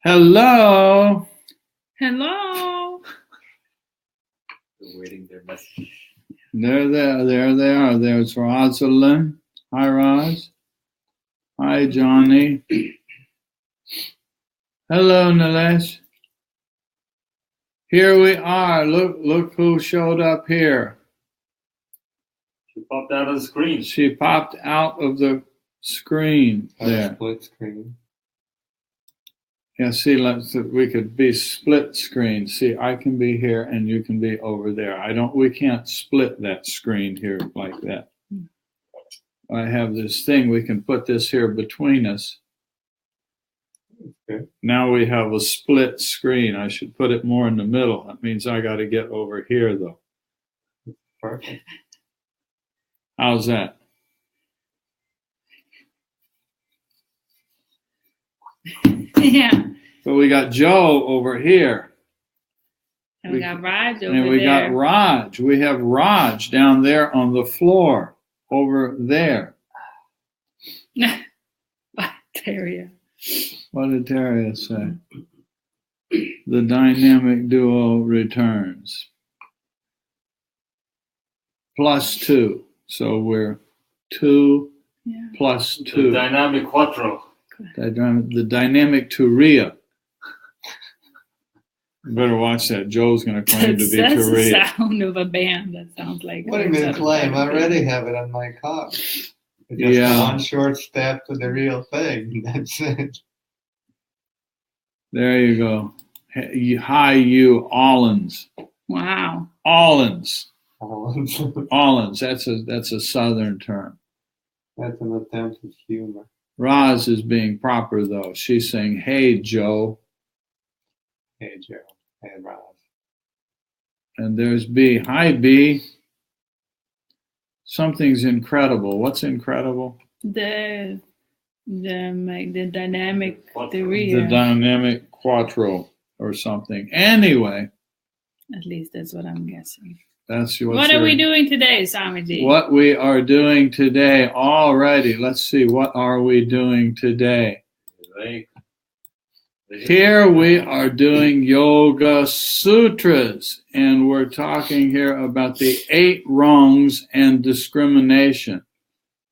Hello. Hello. They're waiting their message. There they are. There's Rosalind. Hi, Roz. Hi, Johnny. Hello, Nilesh. Here we are. Look who showed up here. She popped out of the screen. She popped out of the screen there. Split screen. Yeah, see, we could be split screen. See, I can be here and you can be over there. We can't split that screen here like that. I have this thing, we can put this here between us. Okay. Now we have a split screen. I should put it more in the middle. That means I got to get over here though. Perfect. How's that? Yeah. So we got Joe over here. And we got Raj over and we there. got Raj. We have Raj down there on the floor over there. Bacteria. What did Daria say? The dynamic duo returns. +2. So we're 2 plus 2. The dynamic quattro. The dynamic Turia. You better watch that. Joe's going to claim to be That's Turia. the sound of a band. That sounds like. What do you mean claim? I already have it on my car. Just one short step to the real thing. That's it. There you go. Hi, you Allens. Wow. Allens. That's Allens. That's a southern term. an attempt at humor. Roz is being proper though. She's saying, "Hey, Joe." Hey, Joe. Hey, Roz. And there's B. Hi, B. Something's incredible. What's incredible? The dynamic Quattro. theory. The dynamic quattro or something. Anyway, At least that's what I'm guessing. that's What are we doing today, Swamiji? What we are doing today already. Let's see. What are we doing today? Here we are doing Yoga Sutras, and we're talking here about the 8 rungs and discrimination.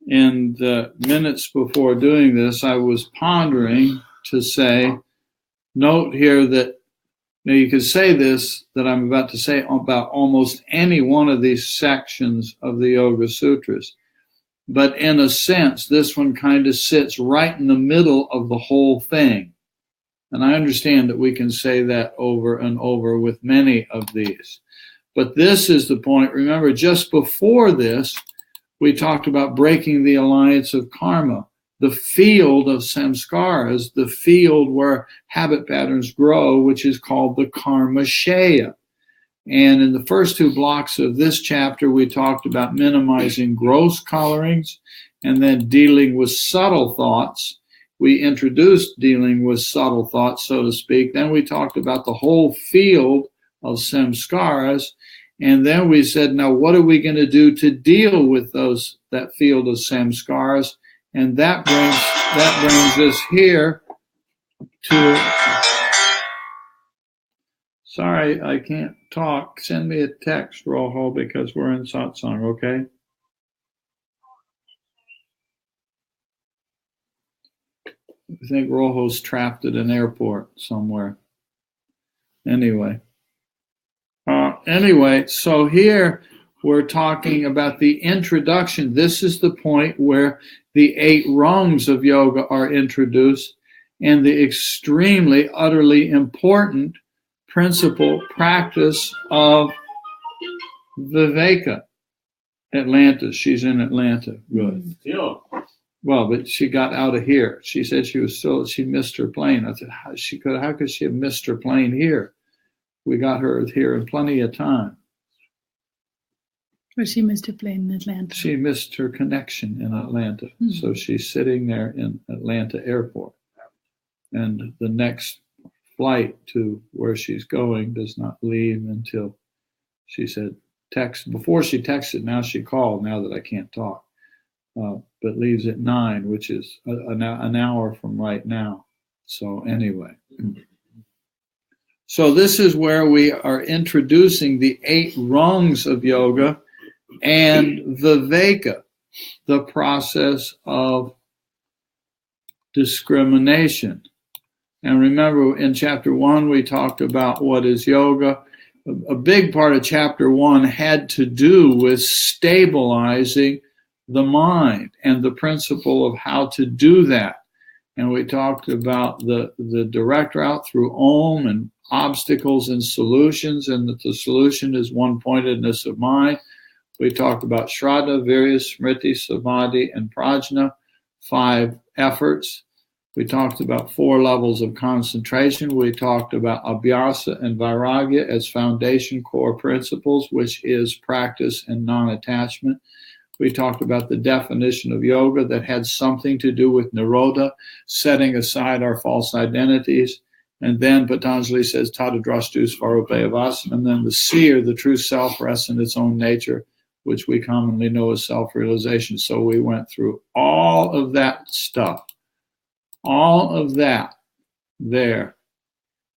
In the minutes before doing this, I was pondering to say, note here that, now you could say this, that I'm about to say about almost any one of these sections of the Yoga Sutras. But in a sense, this one kind of sits right in the middle of the whole thing. And I understand that we can say that over and over with many of these. But this is the point. Remember, just before this, we talked about breaking the alliance of karma, the field of samskaras, the field where habit patterns grow, which is called the karma shaya. And in the first 2 blocks of this chapter, we talked about minimizing gross colorings and then dealing with subtle thoughts. We introduced dealing with subtle thoughts, so to speak. Then we talked about the whole field of samskaras. And then we said, now what are we going to do to deal with that field of samskaras? And that brings us here to, sorry, I can't talk. Send me a text, Rojo, because we're in satsang, okay? I think Rojo's trapped at an airport somewhere. Anyway, so here we're talking about the introduction. This is the point where the 8 rungs of yoga are introduced and the extremely, utterly important principle practice of Viveka. Atlanta. She's in Atlanta. Good. Still. Well, but she got out of here. She said she missed her plane. I said, how could she have missed her plane here? We got her here in plenty of time. But she missed her plane in Atlanta. She missed her connection in Atlanta. Mm-hmm. So she's sitting there in Atlanta airport. And the next flight to where she's going does not leave until, she said, before she texted, now she called, now that I can't talk. But leaves at 9, which is an hour from right now. So anyway, So this is where we are introducing the 8 rungs of yoga and viveka, the process of discrimination. And remember, in chapter 1, we talked about what is yoga. A big part of chapter 1 had to do with stabilizing the mind and the principle of how to do that. And we talked about the direct route through Om and obstacles and solutions, and that the solution is one-pointedness of mind. We talked about Shraddha, Virya, Smriti, Samadhi, and Prajna, 5 efforts. We talked about 4 levels of concentration. We talked about Abhyasa and Vairagya as foundation core principles, which is practice and non-attachment. We talked about the definition of yoga that had something to do with Nirodha, setting aside our false identities. And then Patanjali says, Tadadrastu Svarupayavasana. And then the seer, the true self, rests in its own nature, which we commonly know as self-realization. So we went through all of that stuff, all of that there.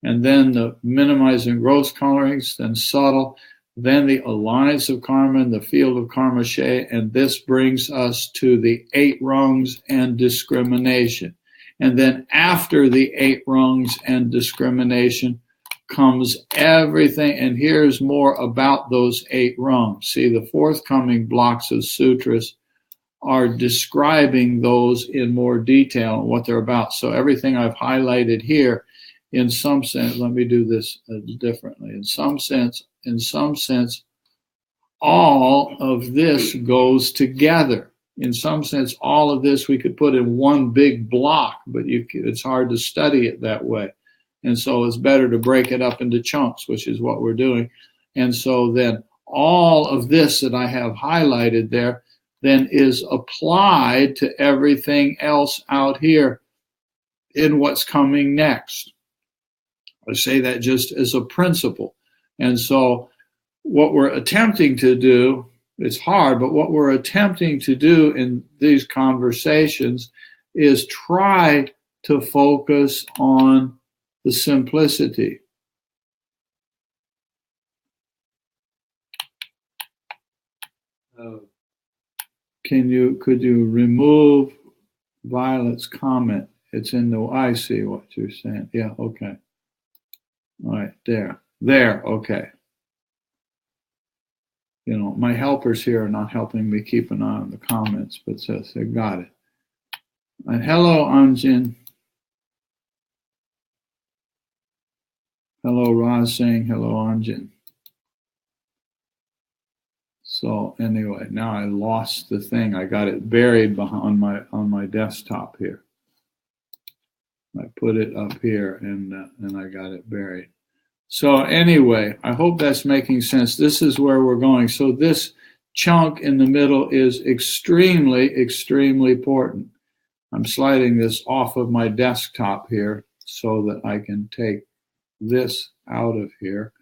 And then the minimizing gross colorings, then subtle, then the alliance of karma and the field of karma she, and this brings us to the 8 rungs and discrimination. And then after the 8 rungs and discrimination comes everything, and here's more about those 8 rungs. See, the forthcoming blocks of sutras are describing those in more detail and what they're about. So everything I've highlighted here, in some sense, let me do this differently. In some sense, all of this goes together. In some sense, all of this we could put in one big block, but it's hard to study it that way. And so it's better to break it up into chunks, which is what we're doing. And so then all of this that I have highlighted there then is applied to everything else out here in what's coming next. I say that just as a principle. And so what we're attempting to do, it's hard, but what we're attempting to do in these conversations is try to focus on the simplicity. Could you remove Violet's comment? It's in the, I see what you're saying. Yeah, okay. All right, there, okay. You know, my helpers here are not helping me keep an eye on the comments, but says they got it. And hello, Anjin. Hello, Raz saying hello, Anjin. So anyway, now I lost the thing. I got it buried on my desktop here. I put it up here and I got it buried. So anyway, I hope that's making sense. This is where we're going. So this chunk in the middle is extremely, extremely important. I'm sliding this off of my desktop here so that I can take this out of here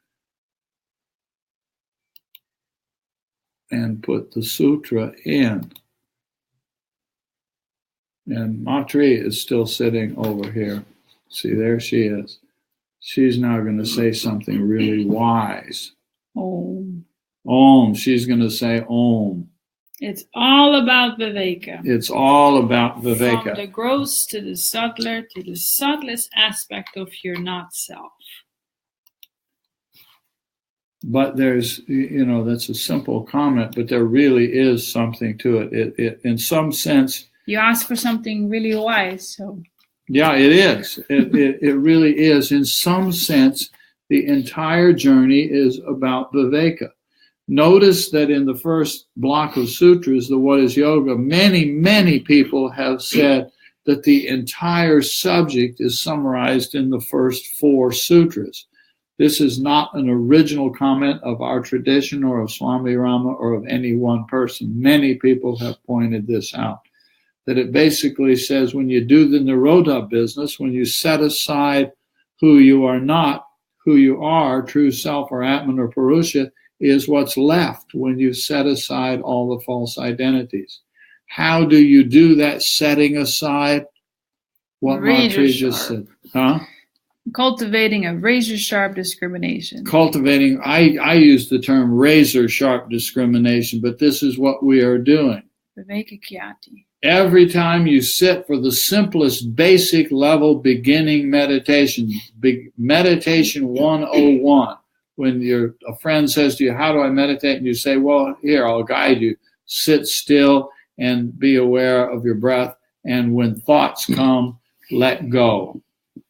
and put the sutra in. And Matri is still sitting over here. See, there she is. She's now going to say something really wise. Om. Om. She's going to say Om. It's all about viveka. It's all about viveka. From the gross to the subtler to the subtlest aspect of your not self. But there's, you know, that's a simple comment, but there really is something to it. It in some sense. You ask for something really wise, so. Yeah, it is. It really is. In some sense, the entire journey is about viveka. Notice that in the first block of sutras, the What is Yoga, many people have said that the entire subject is summarized in the first 4 sutras. This is not an original comment of our tradition or of Swami Rama or of any one person. Many people have pointed this out. That it basically says when you do the Nirodha business, when you set aside who you are not, who you are, true self or Atman or Purusha, is what's left when you set aside all the false identities. How do you do that setting aside? What Matri just said. Huh? Cultivating a razor-sharp discrimination. Cultivating, I use the term razor-sharp discrimination, but this is what we are doing. Viveka Kyati. Every time you sit for the simplest basic level beginning meditation, meditation 101, when a friend says to you, how do I meditate? And you say, well, here, I'll guide you. Sit still and be aware of your breath. And when thoughts come, let go.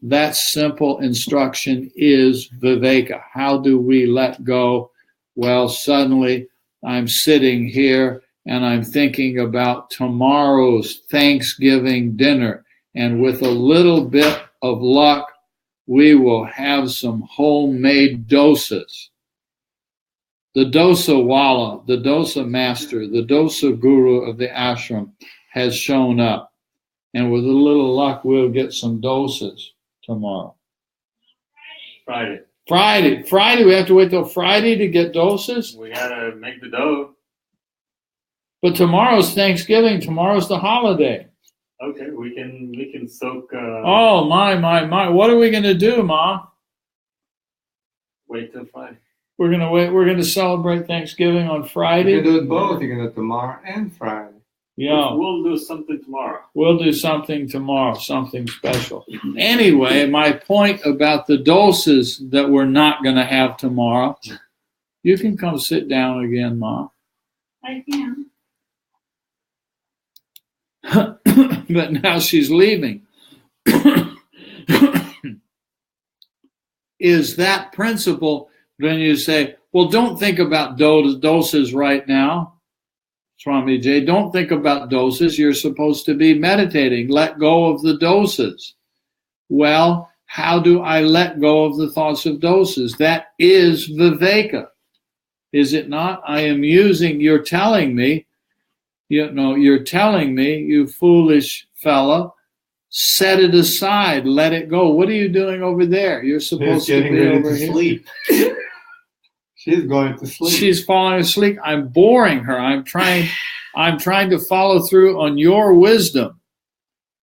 That simple instruction is Viveka. How do we let go? Well, suddenly I'm sitting here and I'm thinking about tomorrow's Thanksgiving dinner. And with a little bit of luck, we will have some homemade dosas. The dosa wala, the dosa master, the dosa guru of the ashram has shown up. And with a little luck, we'll get some dosas tomorrow. Friday. We have to wait till Friday to get dosas? We gotta make the dough. But tomorrow's Thanksgiving. Tomorrow's the holiday. Okay, we can soak. Oh, my. What are we going to do, Ma? Wait till Friday. We're going to wait. We're going to celebrate Thanksgiving on Friday. You can do it both. You can do it tomorrow and Friday. Yeah. We'll do something tomorrow. We'll do something tomorrow, something special. Anyway, my point about the doses that we're not going to have tomorrow, you can come sit down again, Ma. I can. But now she's leaving. Is that principle when you say, well, don't think about doses right now, Swamiji, don't think about doses. You're supposed to be meditating. Let go of the doses. Well, how do I let go of the thoughts of doses? That is Viveka. Is it not? You're telling me, you foolish fella, set it aside, let it go. What are you doing over there? You're supposed to be over here. Sleep. She's going to sleep. She's falling asleep. I'm boring her. I'm trying to follow through on your wisdom.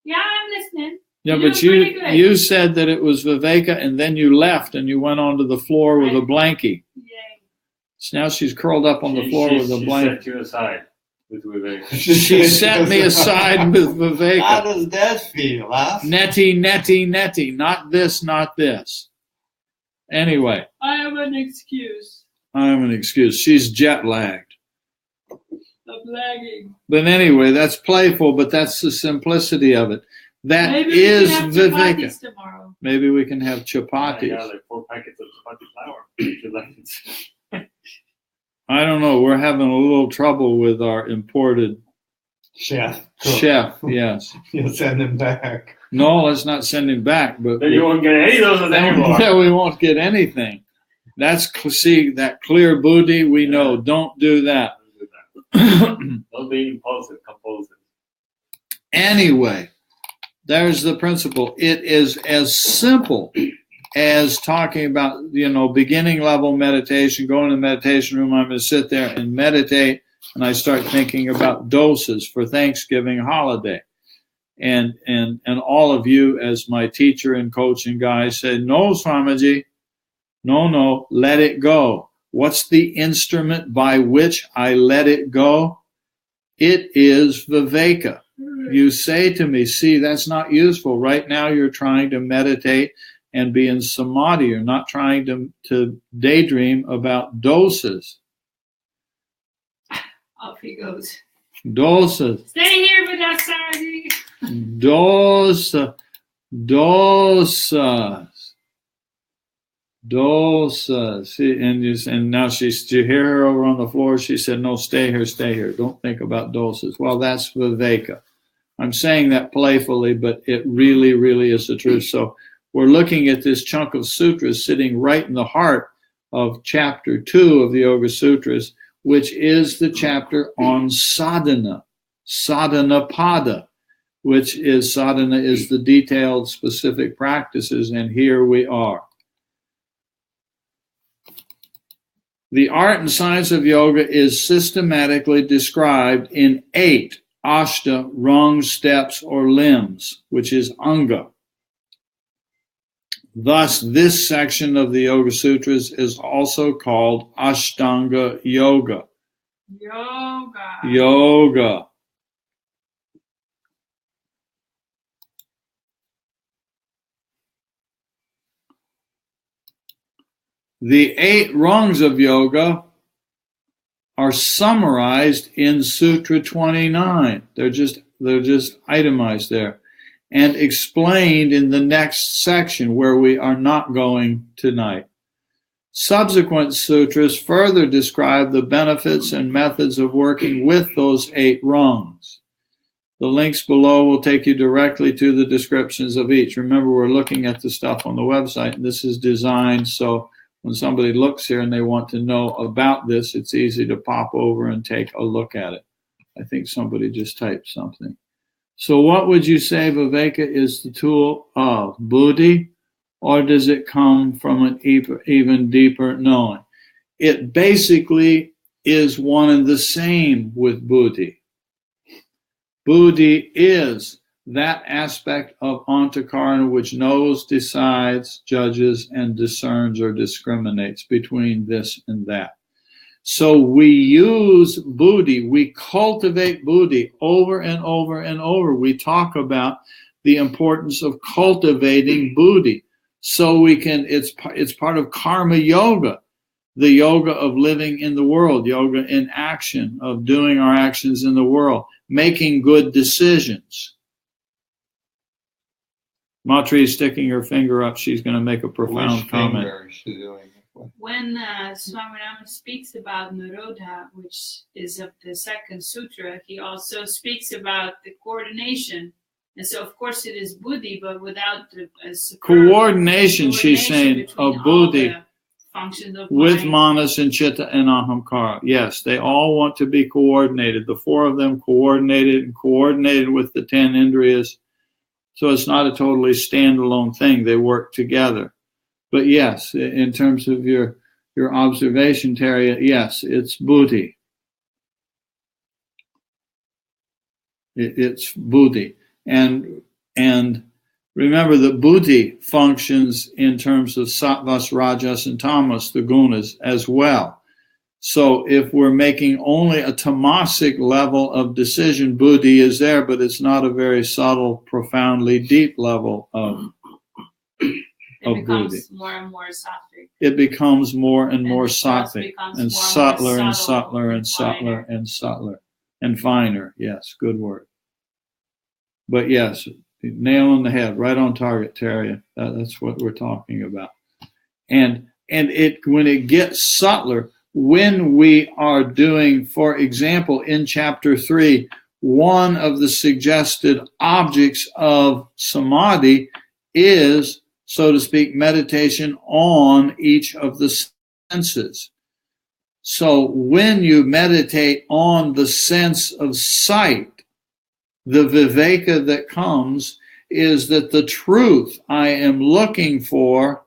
Yeah, I'm listening. Yeah, You're but doing pretty good. you said that it was Viveka, and then you left and you went onto the floor with a blankie. Yay. So now she's curled up on the floor with a blanket. She set you aside with Viveka. She set me aside with Viveka. How does that feel, huh? Netty. Not this, not this. Anyway. I have an excuse. She's jet lagged. Stop lagging. But anyway, that's playful, but that's the simplicity of it. That is Viveka. Tomorrow. Maybe we can have chapatis. Yeah, like 4 packets of chapati flour. I don't know. We're having a little trouble with our imported chef. Yes. You'll send him back. No, let's not send him back. But then you won't get any of those anymore. Yeah, we won't get anything. That clear buddhi, we know. Don't do that. Don't be impulsive, compulsive. Anyway, there's the principle. It is as simple as talking about, beginning level meditation, go in the meditation room, I'm going to sit there and meditate, and I start thinking about doses for Thanksgiving holiday. And all of you, as my teacher and coach and guys, said, no, Swamiji, no, let it go. What's the instrument by which I let it go? It is Viveka. You say to me, see, that's not useful. Right now you're trying to meditate and be in samadhi. You're not trying to daydream about doses. Off he goes. Dosas. Stay here with us, Sardi. Dosas. See, and now did you hear her over on the floor? She said, no, stay here. Don't think about dosas. Well, that's Viveka. I'm saying that playfully, but it really, really is the truth. So we're looking at this chunk of sutras sitting right in the heart of chapter 2 of the Yoga Sutras, which is the chapter on sadhana, sadhana pada, which is sadhana is the detailed specific practices, and here we are. The art and science of yoga is systematically described in 8 ashta rungs, steps, or limbs, which is anga. Thus, this section of the Yoga Sutras is also called Ashtanga Yoga. Yoga. The 8 rungs of yoga are summarized in Sutra 29. They're just itemized there and explained in the next section where we are not going tonight. Subsequent sutras further describe the benefits and methods of working with those 8 rungs. The links below will take you directly to the descriptions of each. Remember, we're looking at the stuff on the website, and this is designed so when somebody looks here and they want to know about this, it's easy to pop over and take a look at it. I think somebody just typed something. So what would you say, Viveka, is the tool of buddhi, or does it come from an even deeper knowing? It basically is one and the same with buddhi. Buddhi is that aspect of antakarana which knows, decides, judges, and discerns or discriminates between this and that. So we use buddhi, we cultivate buddhi over and over and over. We talk about the importance of cultivating buddhi. So we can, it's part of karma yoga, the yoga of living in the world, yoga in action, of doing our actions in the world, making good decisions. Matri is sticking her finger up. She's going to make a profound comment. When Swaminarayan speaks about Nirodha, which is of the second sutra, he also speaks about the coordination. And so, of course, it is buddhi, but without the coordination, she's saying, of buddhi functions of with mind. manas and chitta and ahamkara. Yes, they all want to be coordinated. The 4 of them coordinated with the 10 indriyas. So it's not a totally standalone thing. They work together. But yes, in terms of your observation, Terry, yes, it's buddhi. It's buddhi. And remember that buddhi functions in terms of sattvas, rajas, and tamas, the gunas, as well. So if we're making only a tamasic level of decision, buddhi is there, but it's not a very subtle, profoundly deep level of It becomes buddhi. more and more sattvic. It becomes more and more sattvic, and more subtler and subtle subtler and subtler and subtler and finer. Yes, good word. But yes, nail on the head, right on target, Terry. That's what we're talking about. And it when it gets subtler, when we are doing, for example, in chapter 3, one of the suggested objects of samadhi is, so to speak, meditation on each of the senses. So when you meditate on the sense of sight, the viveka that comes is that the truth I am looking for,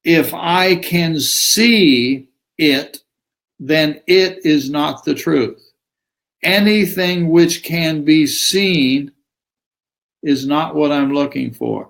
if I can see it, then it is not the truth. Anything which can be seen is not what I'm looking for.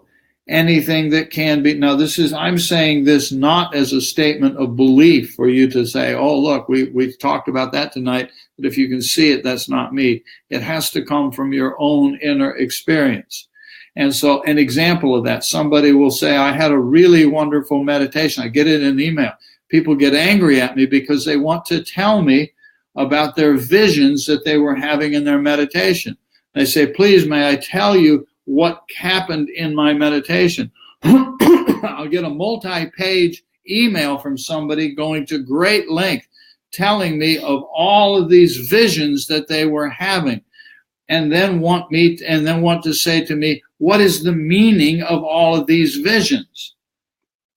Anything that can be, now I'm saying this not as a statement of belief for you to say, oh, look, we've talked about that tonight, but if you can see it, that's not me. It has to come from your own inner experience. And so an example of that, somebody will say, I had a really wonderful meditation. I get it in an email. People get angry at me because they want to tell me about their visions that they were having in their meditation. They say, please, may I tell you what happened in my meditation? I'll get a multi-page email from somebody going to great length telling me of all of these visions that they were having, and then want to say to me, what is the meaning of all of these visions?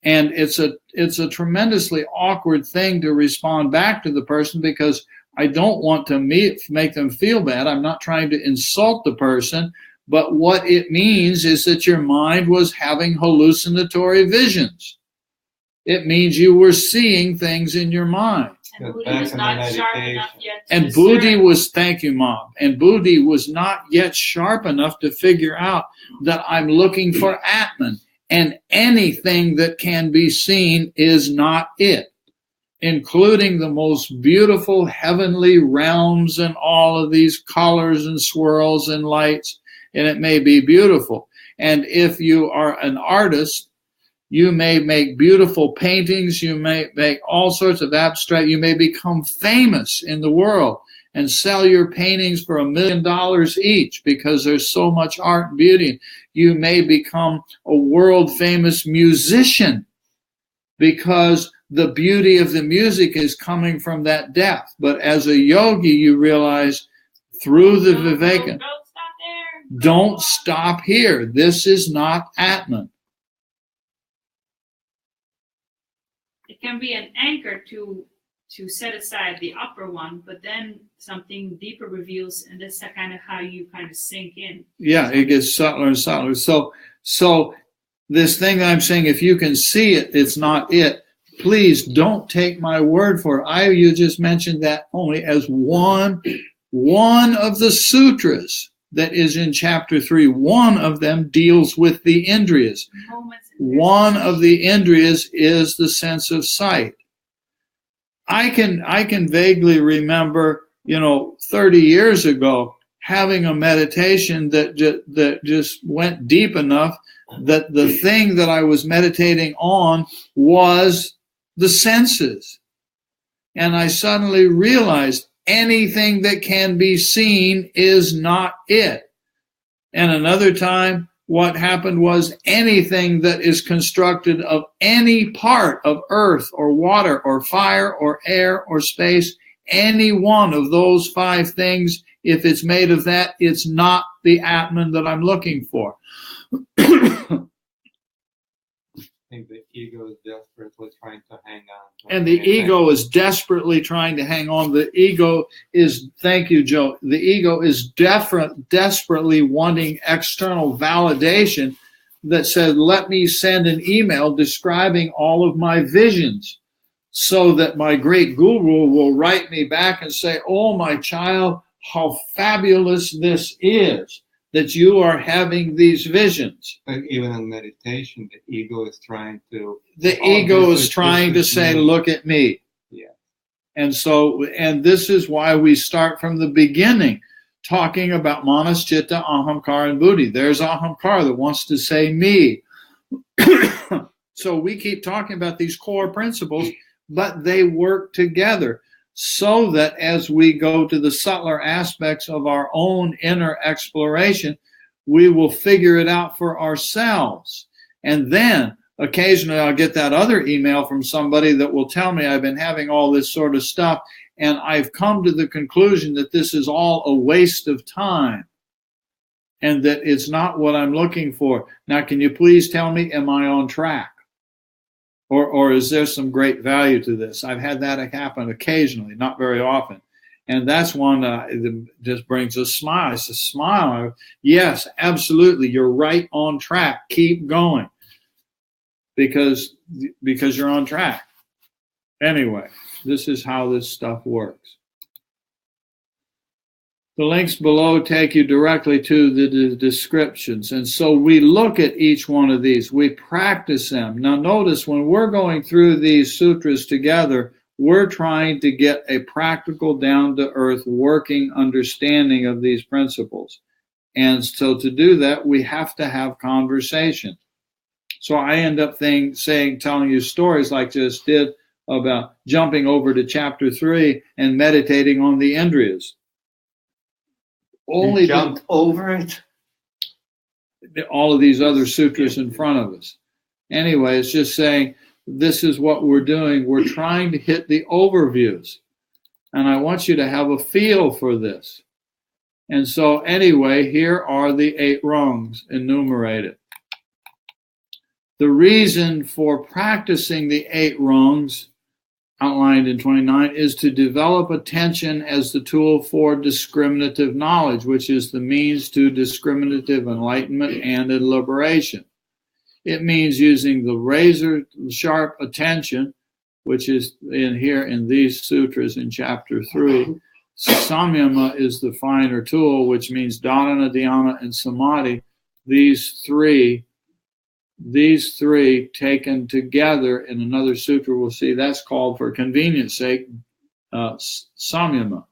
And it's a tremendously awkward thing to respond back to the person, because I don't want to make them feel bad. I'm not trying to insult the person, but what it means is that your mind was having hallucinatory visions. It means you were seeing things in your mind. And But Buddhi back was in the not sharp meditation. enough yet to And discern. Buddhi was, thank you, Mom. And Buddhi was not yet sharp enough to figure out that I'm looking for Atman. And anything that can be seen is not it, including the most beautiful heavenly realms and all of these colors and swirls and lights. And it may be beautiful. And if you are an artist, you may make beautiful paintings. You may make all sorts of abstract. You may become famous in the world and sell your paintings for $1 million each because there's so much art and beauty. You may become a world famous musician because the beauty of the music is coming from that depth. But as a yogi, you realize through the Viveka, Don't stop there. don't stop here. This is not Atman. It can be an anchor to set aside the upper one, but then something deeper reveals, and that's kind of how you kind of sink in. Yeah, it gets subtler and subtler. So this thing I'm saying, if you can see it, it's not it. Please don't take my word for it. You just mentioned that only as one of the sutras that is in chapter 3. One of them deals with the indriyas. One of the indriyas is the sense of sight. I can vaguely remember, 30 years ago having a meditation that just went deep enough that the thing that I was meditating on was the senses. And I suddenly realized anything that can be seen is not it. And another time, what happened was anything that is constructed of any part of earth or water or fire or air or space, any one of those 5 things, if it's made of that, it's not the Atman that I'm looking for. I think the ego is desperately trying to hang on. And the ego is desperately trying to hang on. The ego is, thank you, Joe, the ego is desperately wanting external validation that says, let me send an email describing all of my visions so that my great guru will write me back and say, oh, my child, how fabulous this is that you are having these visions. But even in meditation, the ego is trying to... The ego is trying to say, look at me. Yeah. And this is why we start from the beginning, talking about manas, chitta, ahamkara, and buddhi. There's ahamkara that wants to say me. So we keep talking about these core principles, but they work together so that as we go to the subtler aspects of our own inner exploration, we will figure it out for ourselves. And then occasionally I'll get that other email from somebody that will tell me I've been having all this sort of stuff, and I've come to the conclusion that this is all a waste of time and that it's not what I'm looking for. Now, can you please tell me, am I on track? Or is there some great value to this? I've had that happen occasionally, not very often. And that's one that just brings a smile. It's a smile. Yes, absolutely. You're right on track. Keep going. Because you're on track. Anyway, this is how this stuff works. The links below take you directly to the descriptions. And so we look at each one of these. We practice them. Now notice when we're going through these sutras together, we're trying to get a practical, down-to-earth, working understanding of these principles. And so to do that, we have to have conversation. So I end up telling you stories like this did about jumping over to chapter 3 and meditating on the indriyas. You jumped over it? All of these other sutras in front of us. Anyway, it's just saying this is what we're doing. We're trying to hit the overviews. And I want you to have a feel for this. And so anyway, here are the 8 rungs enumerated. The reason for practicing the 8 rungs outlined in 29 is to develop attention as the tool for discriminative knowledge, which is the means to discriminative enlightenment and liberation. It means using the razor sharp attention which is in here in these sutras in chapter 3. Samyama is the finer tool, which means dharana, dhyana, and samadhi. These three taken together in another sutra, we'll see that's called, for convenience sake, samyama.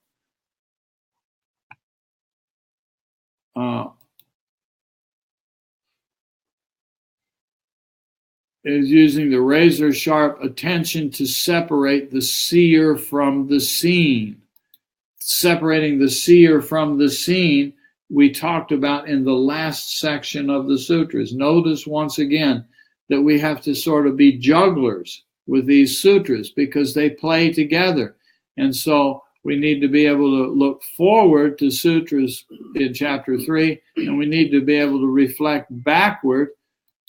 Is using the razor sharp attention to separate the seer from the seen. Separating the seer from the seen, we talked about in the last section of the sutras. Notice once again that we have to sort of be jugglers with these sutras because they play together. And so we need to be able to look forward to sutras in chapter 3, and we need to be able to reflect backward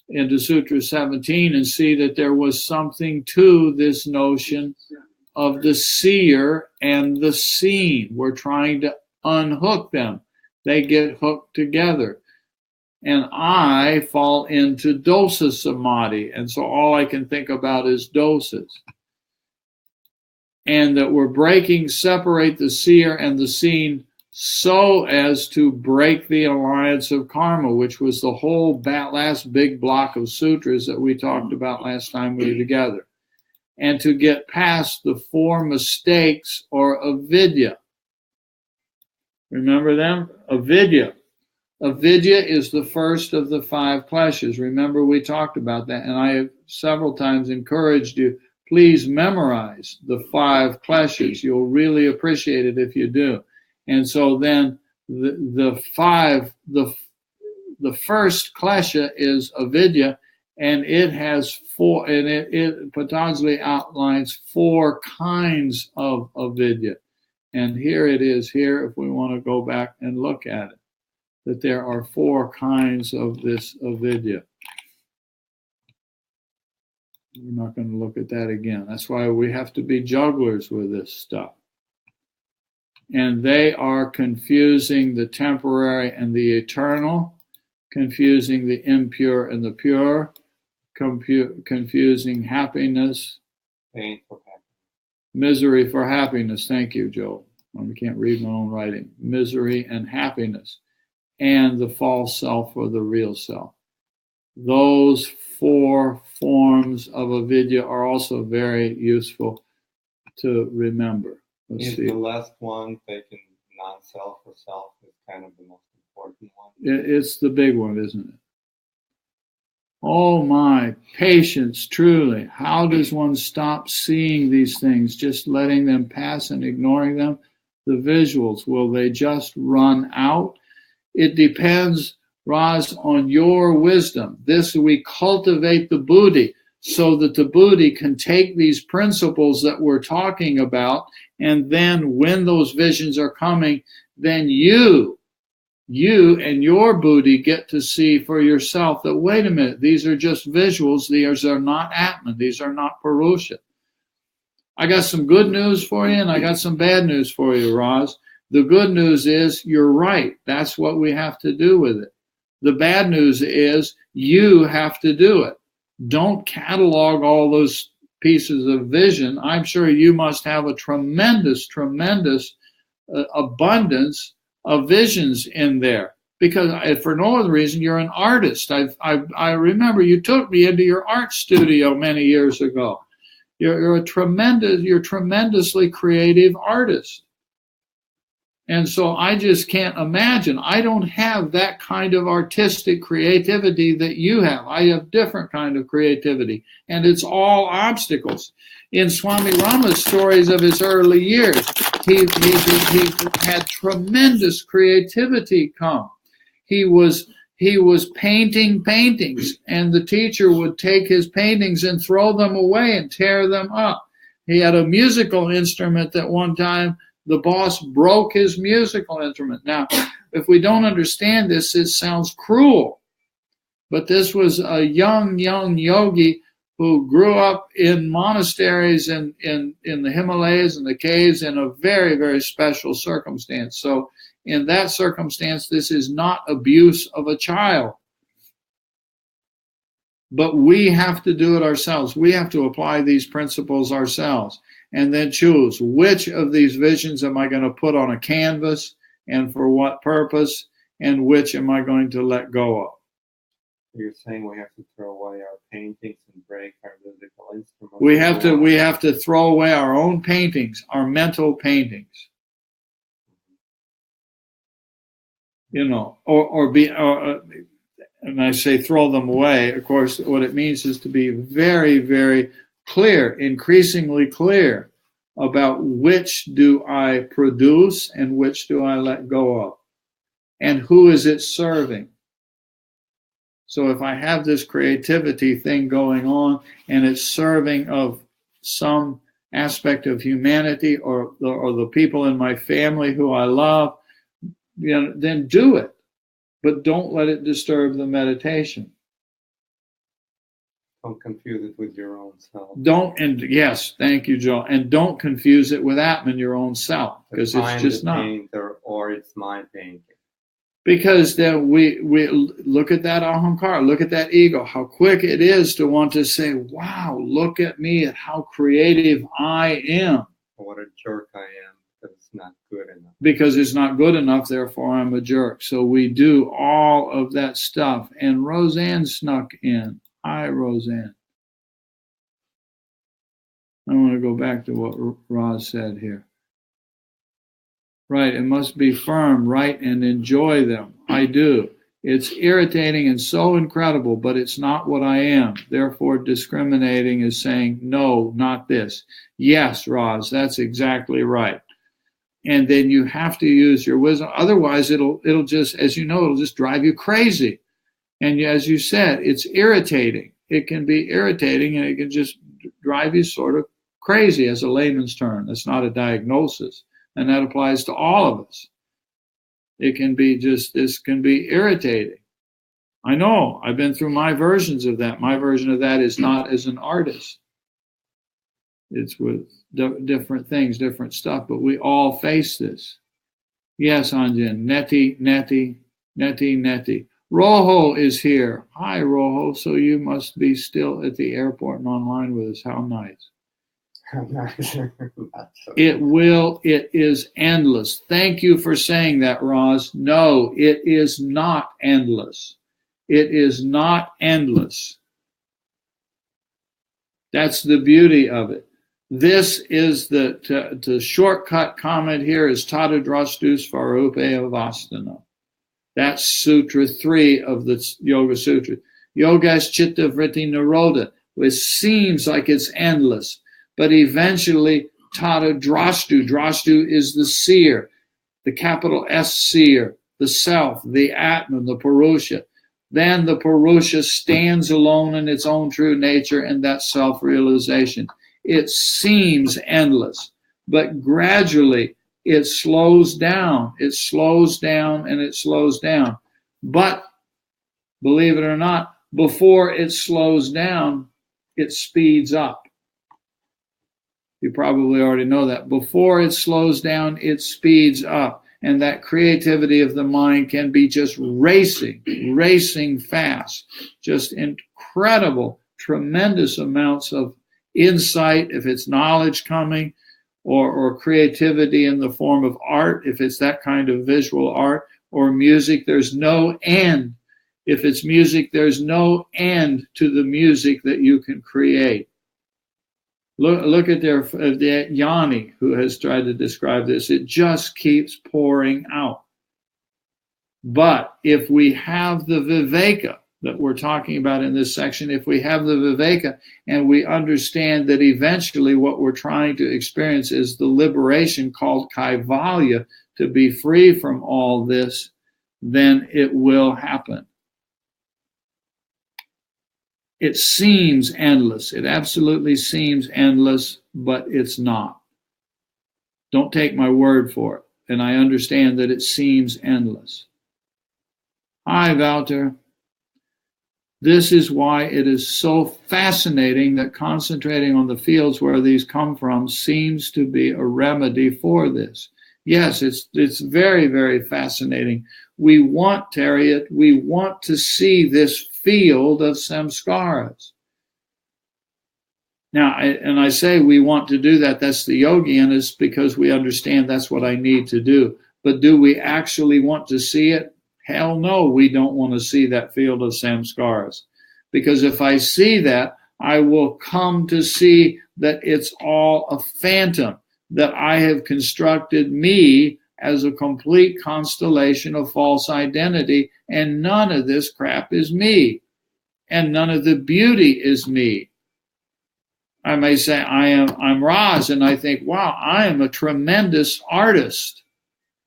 into Sutra 17 and see that there was something to this notion of the seer and the seen. We're trying to unhook them. They get hooked together. And I fall into dosa samadhi. And so all I can think about is dosas. And that we're separate the seer and the seen so as to break the alliance of karma, which was the whole last big block of sutras that we talked about last time we were together. And to get past the 4 mistakes or avidya. Remember them? Avidya. Avidya is the first of the 5 kleshas. Remember we talked about that, and I have several times encouraged you, please memorize the 5 kleshas. You'll really appreciate it if you do. And so then the first klesha is avidya, and it has 4, and it Patanjali outlines 4 kinds of avidya. And here it is here, if we want to go back and look at it, that there are 4 kinds of this avidya. We're not going to look at that again. That's why we have to be jugglers with this stuff. And they are confusing the temporary and the eternal, confusing the impure and the pure, confusing happiness, pain for happiness, misery for happiness. Thank you, Joe. I can't read my own writing. Misery and happiness, and the false self or the real self. Those 4 forms of avidya are also very useful to remember. Is the last one taken non-self or self is kind of the most important one? It's the big one, isn't it? Oh my, patience, truly. How does one stop seeing these things, just letting them pass and ignoring them? The visuals, will they just run out? It depends, Raz, on your wisdom. This, we cultivate the buddhi so that the buddhi can take these principles that we're talking about, and then when those visions are coming, then you and your buddhi get to see for yourself that, wait a minute, these are just visuals, these are not Atman, these are not Purusha. I got some good news for you, and I got some bad news for you, Raz. The good news is you're right. That's what we have to do with it. The bad news is you have to do it. Don't catalog all those pieces of vision. I'm sure you must have a tremendous abundance of visions in there, because for no other reason, you're an artist. I remember you took me into your art studio many years ago. You're tremendously creative artist. And so I just can't imagine. I don't have that kind of artistic creativity that you have. I have different kind of creativity, and it's all obstacles. In Swami Rama's stories of his early years, he had tremendous creativity come. He was painting paintings, and the teacher would take his paintings and throw them away and tear them up. He had a musical instrument that one time the boss broke his musical instrument. Now, if we don't understand this, it sounds cruel. But this was a young yogi who grew up in monasteries in the Himalayas and the caves in a very, very special circumstance. So in that circumstance, this is not abuse of a child. But we have to do it ourselves. We have to apply these principles ourselves and then choose which of these visions am I going to put on a canvas and for what purpose, and which am I going to let go of. You're saying we have to throw away our paintings and break our musical instruments. We have to throw away our own paintings, our mental paintings. You know, and I say throw them away. Of course, what it means is to be very, very clear, increasingly clear about which do I produce and which do I let go of, and who is it serving. So if I have this creativity thing going on and it's serving of some aspect of humanity or the people in my family who I love, you know, then do it. But don't let it disturb the meditation. Don't confuse it with your own self. Yes, thank you, Joe. And don't confuse it with Atman, your own self, because it's just not. Painter, or it's my painting. Because then we look at that ahankara, look at that ego, how quick it is to want to say, wow, look at me, at how creative I am. What a jerk I am, because it's not good enough. Because it's not good enough, therefore I'm a jerk. So we do all of that stuff. And Roseanne snuck in. Hi, Roseanne. I want to go back to what Roz said here. Right, it must be firm, right, and enjoy them. I do. It's irritating and so incredible, but it's not what I am. Therefore, discriminating is saying, no, not this. Yes, Roz, that's exactly right. And then you have to use your wisdom. Otherwise, it'll just, as you know, it'll just drive you crazy. And as you said, it's irritating. It can be irritating, and it can just drive you sort of crazy, as a layman's term. That's not a diagnosis. And that applies to all of us. It can be this can be irritating. I know, I've been through my versions of that. My version of that is not as an artist. It's with different things, different stuff, but we all face this. Yes, Anjan, neti. Rojo is here. Hi, Rojo. So you must be still at the airport and online with us. How nice. It is endless. Thank you for saying that, Roz. No, it is not endless. It is not endless. That's the beauty of it. This is the shortcut comment here is Tata Drastus Svarupe Avastana. That's Sutra 3 of the Yoga Sutra. Yogas Chitta Vritti Nirodha, which seems like it's endless. But eventually, Tata Drastu. Drastu is the seer, the capital S seer, the self, the Atman, the Purusha. Then the Purusha stands alone in its own true nature and that self-realization. It seems endless, but gradually it slows down. It slows down and it slows down. But, believe it or not, before it slows down, it speeds up. You probably already know that. Before it slows down, it speeds up. And that creativity of the mind can be just racing fast. Just incredible, tremendous amounts of insight, if it's knowledge coming, or creativity in the form of art, if it's that kind of visual art, or music. There's no end. If it's music, there's no end to the music that you can create. Look at the Yanni, who has tried to describe this. It just keeps pouring out. But if we have the viveka that we're talking about in this section, if we have the viveka and we understand that eventually what we're trying to experience is the liberation called kaivalya, to be free from all this, then it will happen. It seems endless. It absolutely seems endless, but it's not. Don't take my word for it. And I understand that it seems endless. Hi, Walter. This is why it is so fascinating that concentrating on the fields where these come from seems to be a remedy for this. Yes, it's very, very fascinating. We want, Harriet, we want to see this field of samskaras. Now, I say we want to do that. That's the yogi in us, because we understand that's what I need to do. But do we actually want to see it? Hell no, we don't want to see that field of samskaras. Because if I see that, I will come to see that it's all a phantom, that I have constructed me as a complete constellation of false identity, and none of this crap is me, and none of the beauty is me. I may say I'm Roz, and I think, wow, I am a tremendous artist.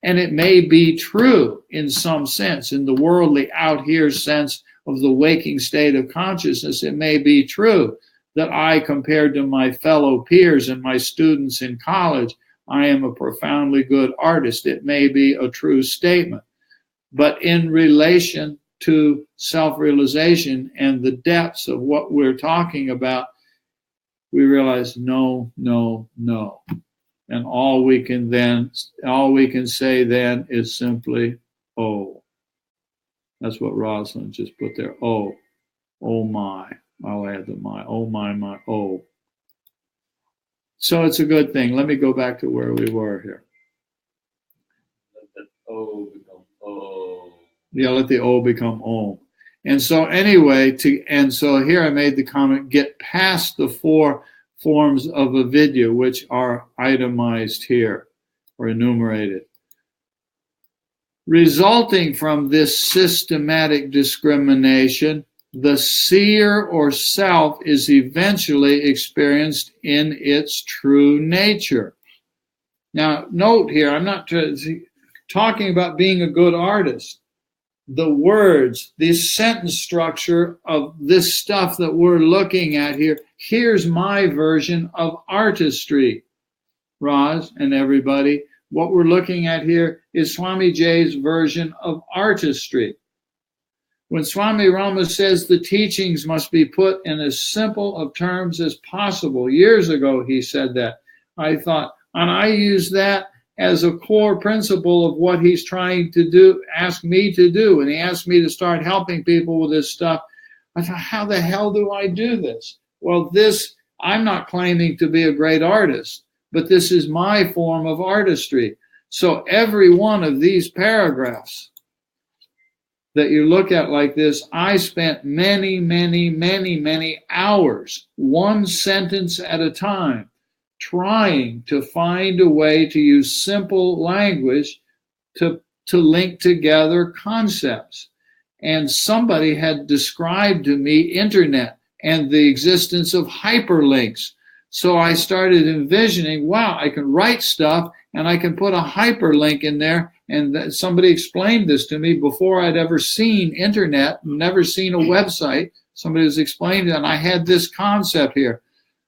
And it may be true in some sense, in the worldly out here sense of the waking state of consciousness. It may be true that I, compared to my fellow peers and my students in college, I am a profoundly good artist. It may be a true statement. But in relation to self-realization and the depths of what we're talking about, we realize no, no, no. And all we can say then is simply, oh. That's what Rosalind just put there. Oh my. I'll add the my. Oh my, oh. So it's a good thing. Let me go back to where we were here. Let the O become O. Yeah, let the O become O. And so anyway, so here I made the comment, get past the 4 forms of avidya, which are itemized here or enumerated. Resulting from this systematic discrimination, the seer or self is eventually experienced in its true nature. Now, note here, I'm not talking about being a good artist. The words, the sentence structure of this stuff that we're looking at here, here's my version of artistry, Roz and everybody. What we're looking at here is Swami Jay's version of artistry. When Swami Rama says the teachings must be put in as simple of terms as possible, years ago he said that. I thought, and I use that as a core principle of what he's trying to do, ask me to do. And he asked me to start helping people with this stuff. I thought, how the hell do I do this? Well, I'm not claiming to be a great artist, but this is my form of artistry. So every one of these paragraphs that you look at like this, I spent many, many, many, many hours, one sentence at a time, trying to find a way to use simple language to link together concepts. And somebody had described to me internet and the existence of hyperlinks. So I started envisioning, wow, I can write stuff and I can put a hyperlink in there. And somebody explained this to me before I'd ever seen internet, never seen a website. Somebody was explaining it, and I had this concept here.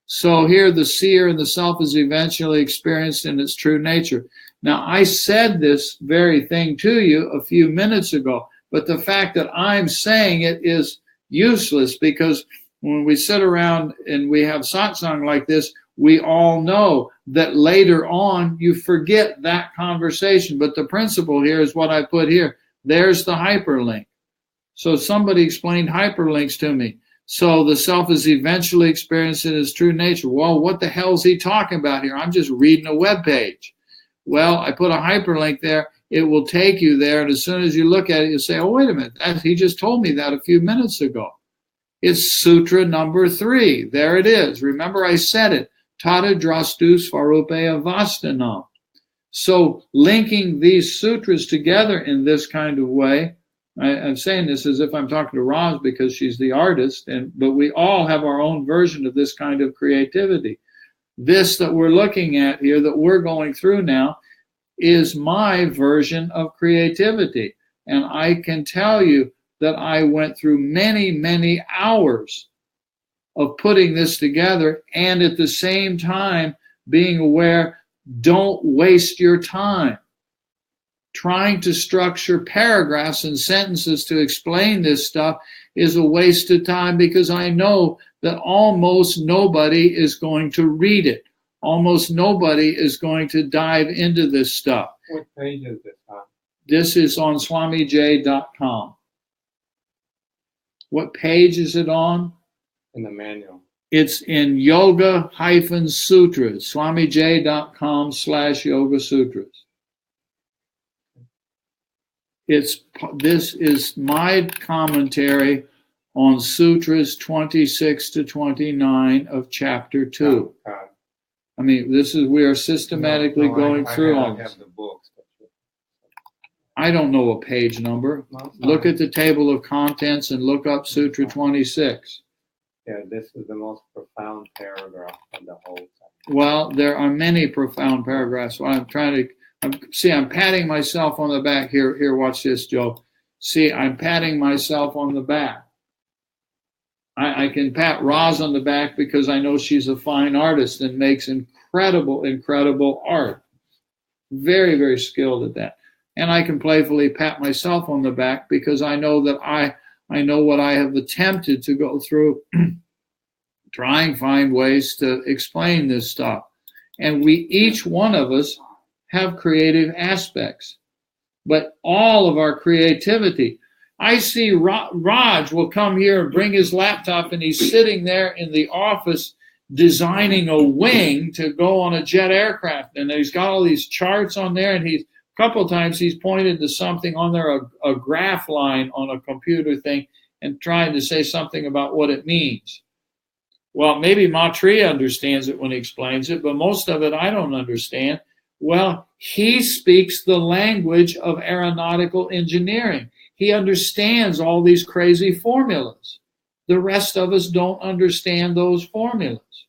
So here the seer and the self is eventually experienced in its true nature. Now, I said this very thing to you a few minutes ago, but the fact that I'm saying it is useless, because when we sit around and we have satsang like this, we all know that later on you forget that conversation. But the principle here is what I put here. There's the hyperlink. So somebody explained hyperlinks to me. So the self is eventually experienced in its true nature. Well, what the hell is he talking about here? I'm just reading a web page. Well, I put a hyperlink there. It will take you there. And as soon as you look at it, you say, oh, wait a minute. He just told me that a few minutes ago. It's Sutra number 3. There it is. Remember, I said it. Tata drastu svarupeya vastanam. So linking these sutras together in this kind of way, I'm saying this as if I'm talking to Roz because she's the artist, but we all have our own version of this kind of creativity. This that we're looking at here, that we're going through now, is my version of creativity. And I can tell you that I went through many, many hours of putting this together, and at the same time being aware, don't waste your time trying to structure paragraphs and sentences to explain this stuff is a waste of time, because I know that almost nobody is going to read it. Almost nobody is going to dive into this stuff. What page is this on? This is on swamij.com. What page is it on? In the manual. It's in yoga-sutras, swamij.com/yoga sutras. This is my commentary on Sutras 26 to 29 of Chapter 2. Oh, God. I mean, we are systematically going through all I this. have the books. I don't know a page number. No, Look at the table of contents and look up Sutra 26. Yeah, this is the most profound paragraph of the whole thing. Well, there are many profound paragraphs. So I'm patting myself on the back here. Here, watch this, Joe. See, I'm patting myself on the back. I can pat Roz on the back because I know she's a fine artist and makes incredible, incredible art. Very, very skilled at that. And I can playfully pat myself on the back because I know that I know what I have attempted to go through, try and find ways to explain this stuff. And each one of us have creative aspects, but all of our creativity. I see Raj will come here and bring his laptop, and he's sitting there in the office designing a wing to go on a jet aircraft. And he's got all these charts on there, and a couple of times he's pointed to something on there, a graph line on a computer thing, and trying to say something about what it means. Well, maybe Maitreya understands it when he explains it, but most of it I don't understand. Well, he speaks the language of aeronautical engineering. He understands all these crazy formulas. The rest of us don't understand those formulas.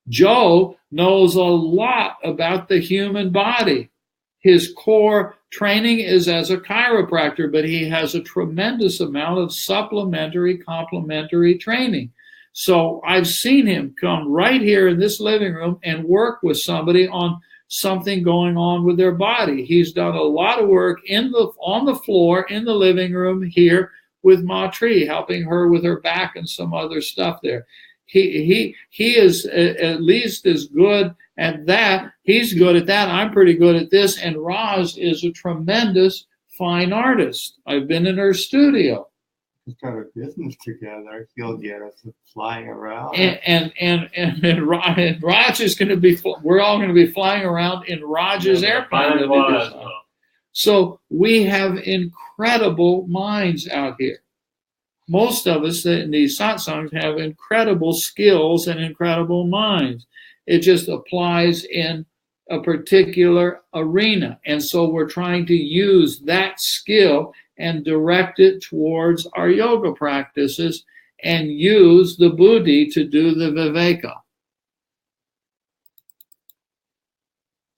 Joe knows a lot about the human body. His core training is as a chiropractor, but he has a tremendous amount of supplementary, complementary training. So I've seen him come right here in this living room and work with somebody on something going on with their body. He's done a lot of work on the floor in the living room here with Maitreya, helping her with her back and some other stuff there. He is at least as good at that. He's good at that. I'm pretty good at this. And Roz is a tremendous fine artist. I've been in her studio. We start a business together. He'll get us flying around. And Raj is going to be. We're all going to be flying around in Raj's airplane. So we have incredible minds out here. Most of us in these satsangs have incredible skills and incredible minds. It just applies in a particular arena. And so we're trying to use that skill and direct it towards our yoga practices and use the buddhi to do the viveka.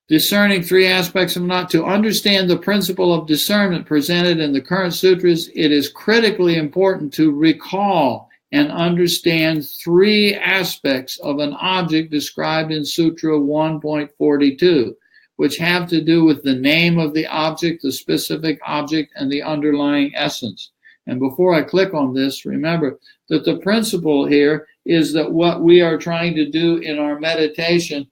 Discerning three aspects of not to understand the principle of discernment presented in the current sutras, it is critically important to recall and understand three aspects of an object described in Sutra 1.42, which have to do with the name of the object, the specific object, and the underlying essence. And before I click on this, remember that the principle here is that what we are trying to do in our meditation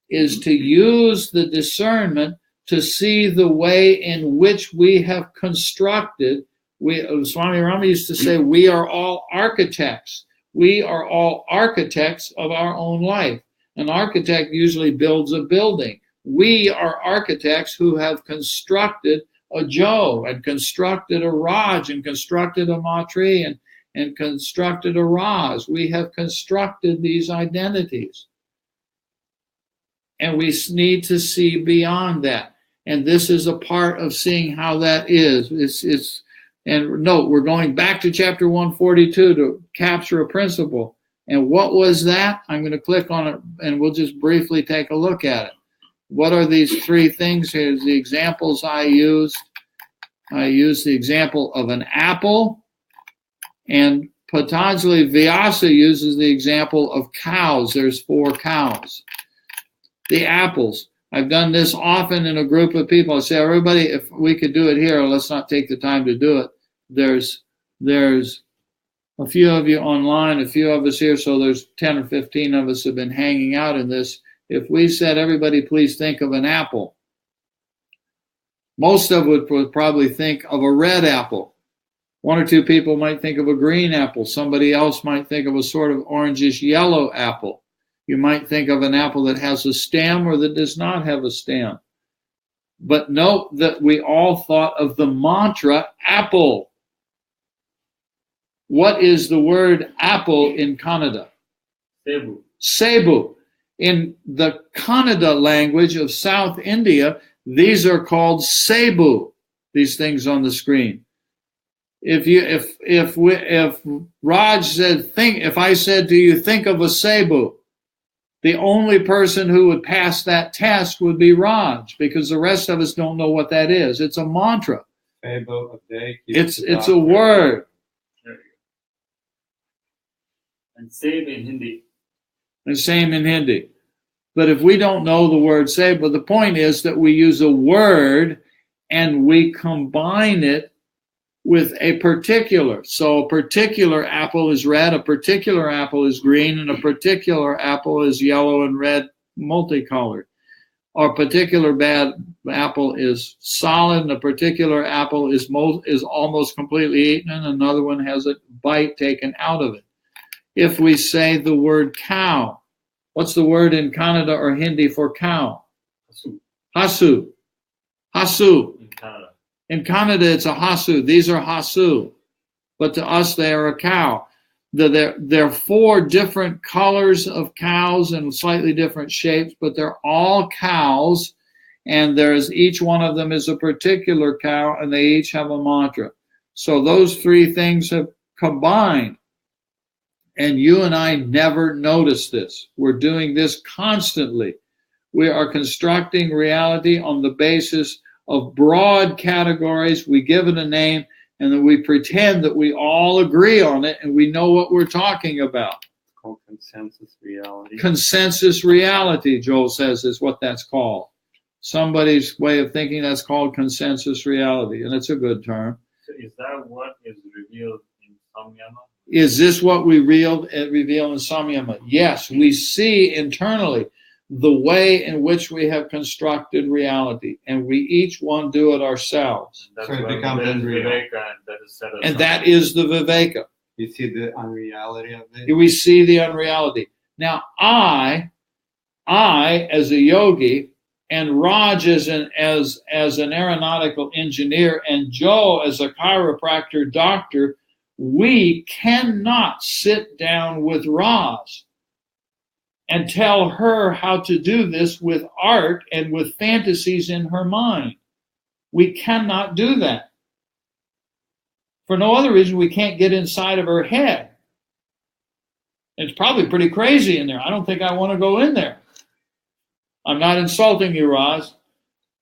is to use the discernment to see the way in which we have constructed. Swami Rama used to say, we are all architects. We are all architects of our own life. An architect usually builds a building. We are architects who have constructed a Joe and constructed a Raj and constructed a Maitreya and constructed a Raz. We have constructed these identities. And we need to see beyond that. And this is a part of seeing how that is. And note, we're going back to chapter 142 to capture a principle. And what was that? I'm going to click on it and we'll just briefly take a look at it. What are these three things? Here's the examples I used. I used the example of an apple, and Patanjali Vyasa uses the example of cows. There's 4 cows. The apples. I've done this often in a group of people. I say, everybody, if we could do it here, let's not take the time to do it. There's a few of you online, a few of us here, so there's 10 or 15 of us have been hanging out in this. If we said, everybody please think of an apple, most of it would probably think of a red apple. One or two people might think of a green apple. Somebody else might think of a sort of orangish yellow apple. You might think of an apple that has a stem or that does not have a stem. But note that we all thought of the mantra apple. What is the word apple in Kannada? Cebu. Cebu. In the Kannada language of South India, these are called cebu, these things on the screen. If Raj said, if I said to you, think of a cebu, the only person who would pass that test would be Raj, because the rest of us don't know what that is. It's a mantra. It's a word. There you go. And same in Hindi. And same in Hindi. But if we don't know the word cebu, the point is that we use a word and we combine it with a particular. So a particular apple is red, a particular apple is green, and a particular apple is yellow and red multicolored. Or a particular bad apple is solid, and a particular apple is almost completely eaten, and another one has a bite taken out of it. If we say the word cow, what's the word in Kannada or Hindi for cow? Hasu. Hasu. Hasu. In Canada. In Kannada, it's a hasu. These are hasu. But to us, they are a cow. There are 4 different colors of cows and slightly different shapes, but they're all cows. And each one of them is a particular cow, and they each have a mantra. So those 3 things have combined. And you and I never notice this. We're doing this constantly. We are constructing reality on the basis of broad categories. We give it a name, and then we pretend that we all agree on it and we know what we're talking about. It's called consensus reality. Consensus reality, Joel says, is what that's called. Somebody's way of thinking, that's called consensus reality, and it's a good term. So is that what is revealed in Samyama? Is this what we reveal in Samyama? Yes, we see internally the way in which we have constructed reality, and we each one do it ourselves. That's So it why becomes there's unreal. Viveka, and that is set aside. And that is the Viveka. You see the unreality of it? We see the unreality. Now, I as a yogi, and Raj as an aeronautical engineer, and Joe as a chiropractor doctor, we cannot sit down with Raj and tell her how to do this with art and with fantasies in her mind. We cannot do that. For no other reason, we can't get inside of her head. It's probably pretty crazy in there. I don't think I want to go in there. I'm not insulting you, Roz.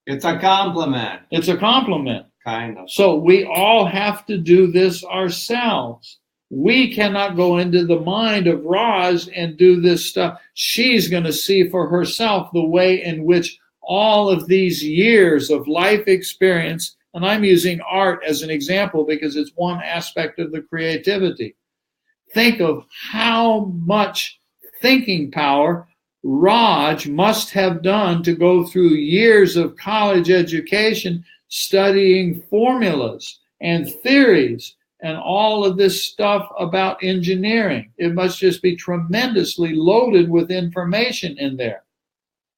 It's a compliment. It's a compliment. Kind of. So we all have to do this ourselves. We cannot go into the mind of Roz and do this stuff. She's going to see for herself the way in which all of these years of life experience, and I'm using art as an example because it's one aspect of the creativity. Think of how much thinking power Raj must have done to go through years of college education studying formulas and theories and all of this stuff about engineering. It must just be tremendously loaded with information in there.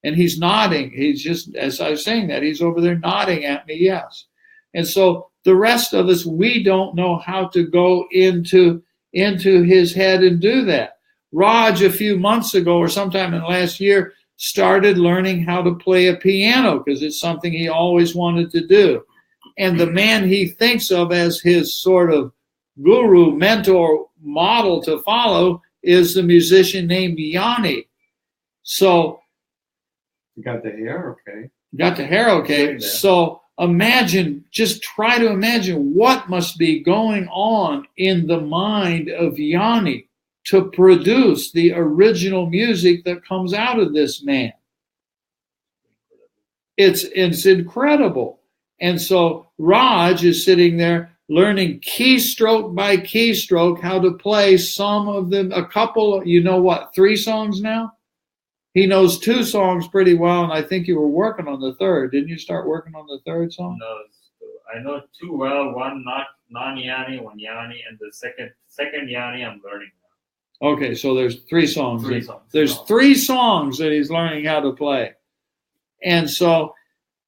And he's nodding. He's just, as I was saying that, he's over there nodding at me, yes. And so the rest of us, we don't know how to go into his head and do that. Raj, a few months ago or sometime in the last year, started learning how to play a piano because it's something he always wanted to do. And the man he thinks of as his sort of guru, mentor, model to follow is the musician named Yanni. So, You got the hair, okay. got the hair okay. So imagine, just try to imagine what must be going on in the mind of Yanni to produce the original music that comes out of this man. It's incredible. And so Raj is sitting there learning keystroke by keystroke how to play some of them, a couple, 3 songs now? He knows 2 songs pretty well, and I think you were working on the third. Didn't you start working on the third song? No, I know 2 well. One not non-yani, one yani, and the second yani I'm learning now. Okay, so there's 3 songs. 3 songs. There's 3 songs that he's learning how to play. And so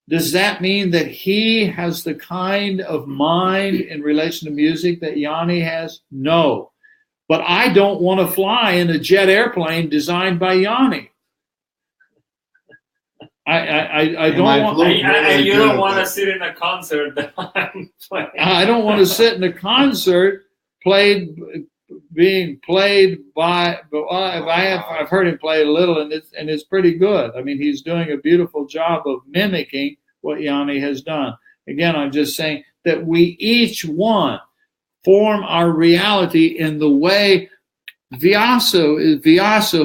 does that mean that he has the kind of mind in relation to music that Yanni has? No. But I don't want to fly in a jet airplane designed by Yanni. I don't want. You don't want to sit in a concert that I'm playing. I don't want to sit in a concert being played by. But I've heard him play a little, and it's pretty good. I mean, he's doing a beautiful job of mimicking what Yanni has done. Again, I'm just saying that we each one form our reality in the way Vyasa,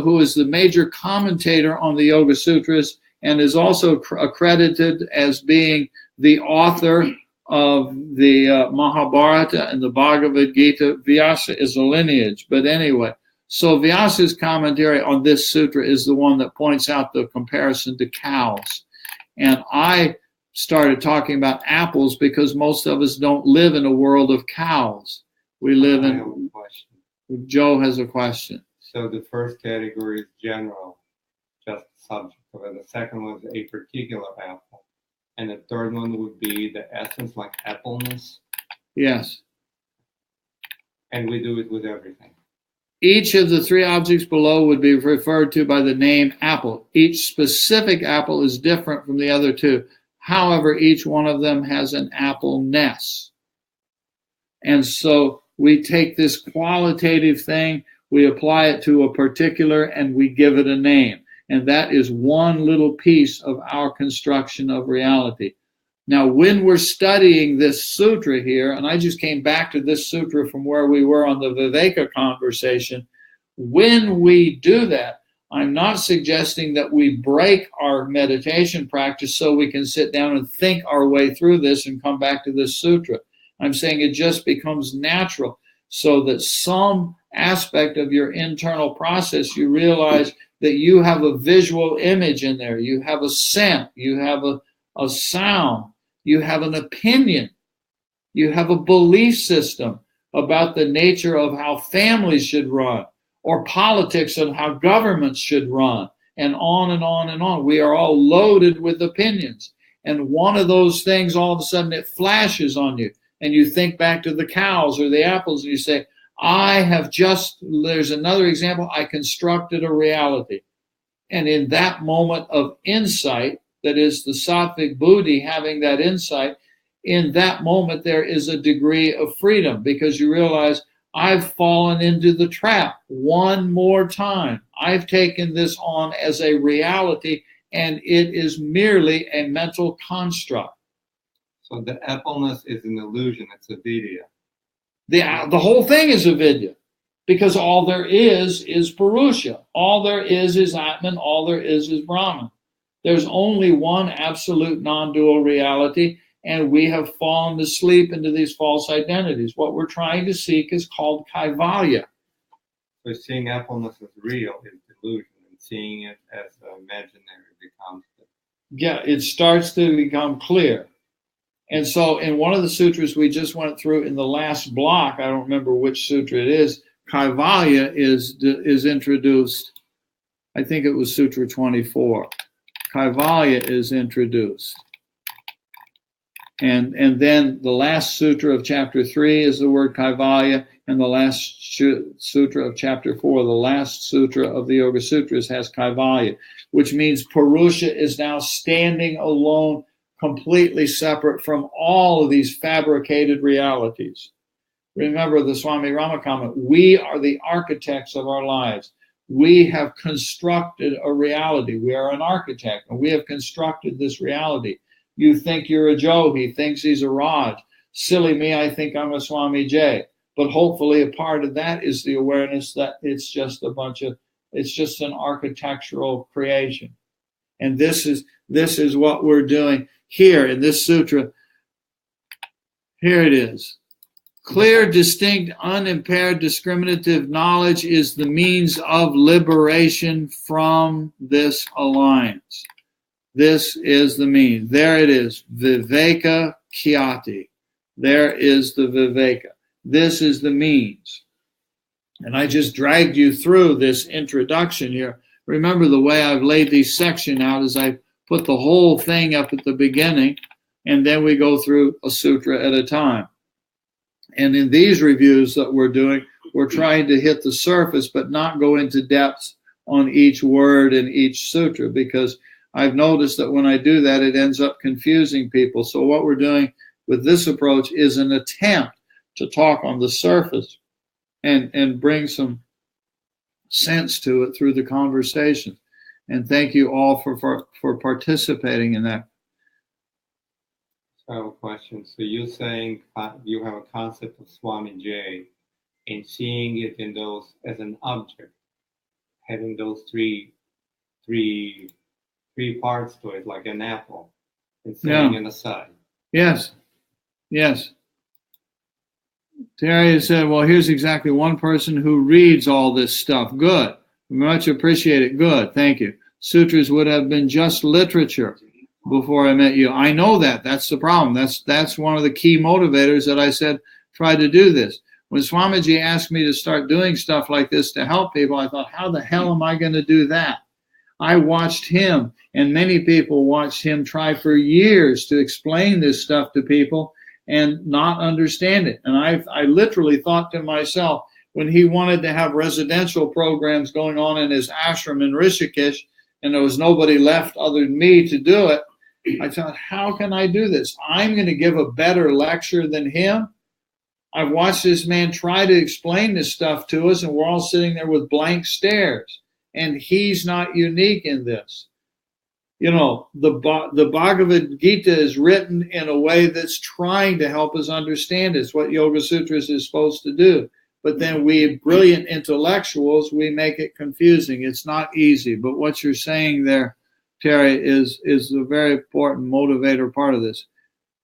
who is the major commentator on the Yoga Sutras and is also accredited as being the author of the Mahabharata and the Bhagavad Gita. Vyasa is a lineage. But anyway, so Vyasa's commentary on this sutra is the one that points out the comparison to cows. And I started talking about apples because most of us don't live in a world of cows. We live in. I have a question. Joe has a question. So the first category is general, just subject of it. The second one is a particular apple. And the third one would be the essence, like appleness. Yes. And we do it with everything. Each of the 3 objects below would be referred to by the name apple. Each specific apple is different from the other 2. However, each one of them has an appleness. And so we take this qualitative thing, we apply it to a particular, and we give it a name. And that is one little piece of our construction of reality. Now, when we're studying this sutra here, and I just came back to this sutra from where we were on the Viveka conversation, when we do that, I'm not suggesting that we break our meditation practice so we can sit down and think our way through this and come back to this sutra. I'm saying it just becomes natural so that some aspect of your internal process, you realize that you have a visual image in there. You have a scent. You have a sound. You have an opinion. You have a belief system about the nature of how families should run, or politics and how governments should run, and on and on and on. We are all loaded with opinions. And one of those things, all of a sudden, it flashes on you. And you think back to the cows or the apples, and you say, there's another example, I constructed a reality. And in that moment of insight, that is the sattvic buddhi having that insight, in that moment there is a degree of freedom because you realize, I've fallen into the trap one more time. I've taken this on as a reality, and it is merely a mental construct. So the appleness is an illusion. It's a vidya. The whole thing is a vidya, because all there is Purusha. All there is Atman. All there is Brahman. There's only one absolute non-dual reality, and we have fallen asleep into these false identities. What we're trying to seek is called kaivalya. So seeing appleness as real is delusion, and seeing it as imaginary becomes. Yeah, it starts to become clear. And so in one of the sutras we just went through in the last block, I don't remember which sutra it is, kaivalya is introduced. I think it was Sutra 24. Kaivalya is introduced. And then the last sutra of chapter 3 is the word kaivalya, and the last sutra of chapter 4, the last sutra of the Yoga Sutras, has kaivalya, which means Purusha is now standing alone, completely separate from all of these fabricated realities. Remember the Swami Rama comment, we are the architects of our lives. We have constructed a reality. We are an architect, and we have constructed this reality. You think you're a Joe, he thinks he's a Raj. Silly me, I think I'm a Swami J. But hopefully a part of that is the awareness that it's just an architectural creation. And this is what we're doing here in this sutra. Here it is. Clear, distinct, unimpaired, discriminative knowledge is the means of liberation from this alliance. This is the means. There it is. Viveka Kyati. There is the Viveka. This is the means. And I just dragged you through this introduction here. Remember, the way I've laid these sections out is I put the whole thing up at the beginning, and then we go through a sutra at a time. And in these reviews that we're doing, we're trying to hit the surface, but not go into depths on each word in each sutra, because I've noticed that when I do that, it ends up confusing people. So what we're doing with this approach is an attempt to talk on the surface and bring some sense to it through the conversation. And thank you all for participating in that. So I have a question. So you're saying you have a concept of Swami J and seeing it in those as an object, having those three parts to it, like an apple, and saying in the side. Yes. Yes. Terry said, well, here's exactly one person who reads all this stuff. Good. Much appreciated. Good. Thank you. Sutras would have been just literature before I met you. I know that. That's the problem. That's one of the key motivators that I said, try to do this. When Swamiji asked me to start doing stuff like this to help people, I thought, how the hell am I going to do that? I watched him, and many people watched him try for years to explain this stuff to people and not understand it. And I literally thought to myself, when he wanted to have residential programs going on in his ashram in Rishikesh, and there was nobody left other than me to do it, I thought, how can I do this? I'm going to give a better lecture than him. I've watched this man try to explain this stuff to us, and we're all sitting there with blank stares. And he's not unique in this. You know, the Bhagavad Gita is written in a way that's trying to help us understand it. It's what Yoga Sutras is supposed to do. But then we brilliant intellectuals, we make it confusing. It's not easy. But what you're saying there, Terry, is a very important motivator part of this.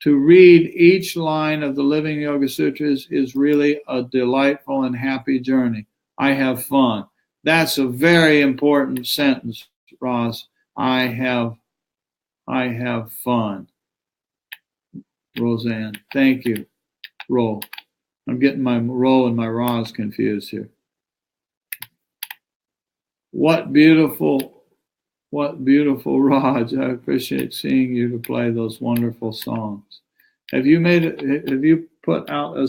To read each line of the Living Yoga Sutras is really a delightful and happy journey. I have fun. That's a very important sentence, Ross. I have fun. Roseanne, thank you. Ro. I'm getting my Ro and my Roz confused here. What beautiful Raj. I appreciate seeing you to play those wonderful songs. Have you put out a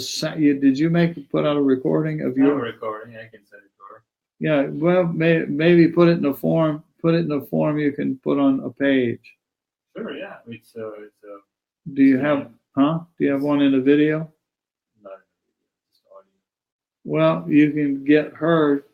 recording of your recording? I can send it to her. Yeah, well, maybe put it in a form you can put on a page. Sure, yeah. It's Do you have one in a video? Not just audio. Well, you can get her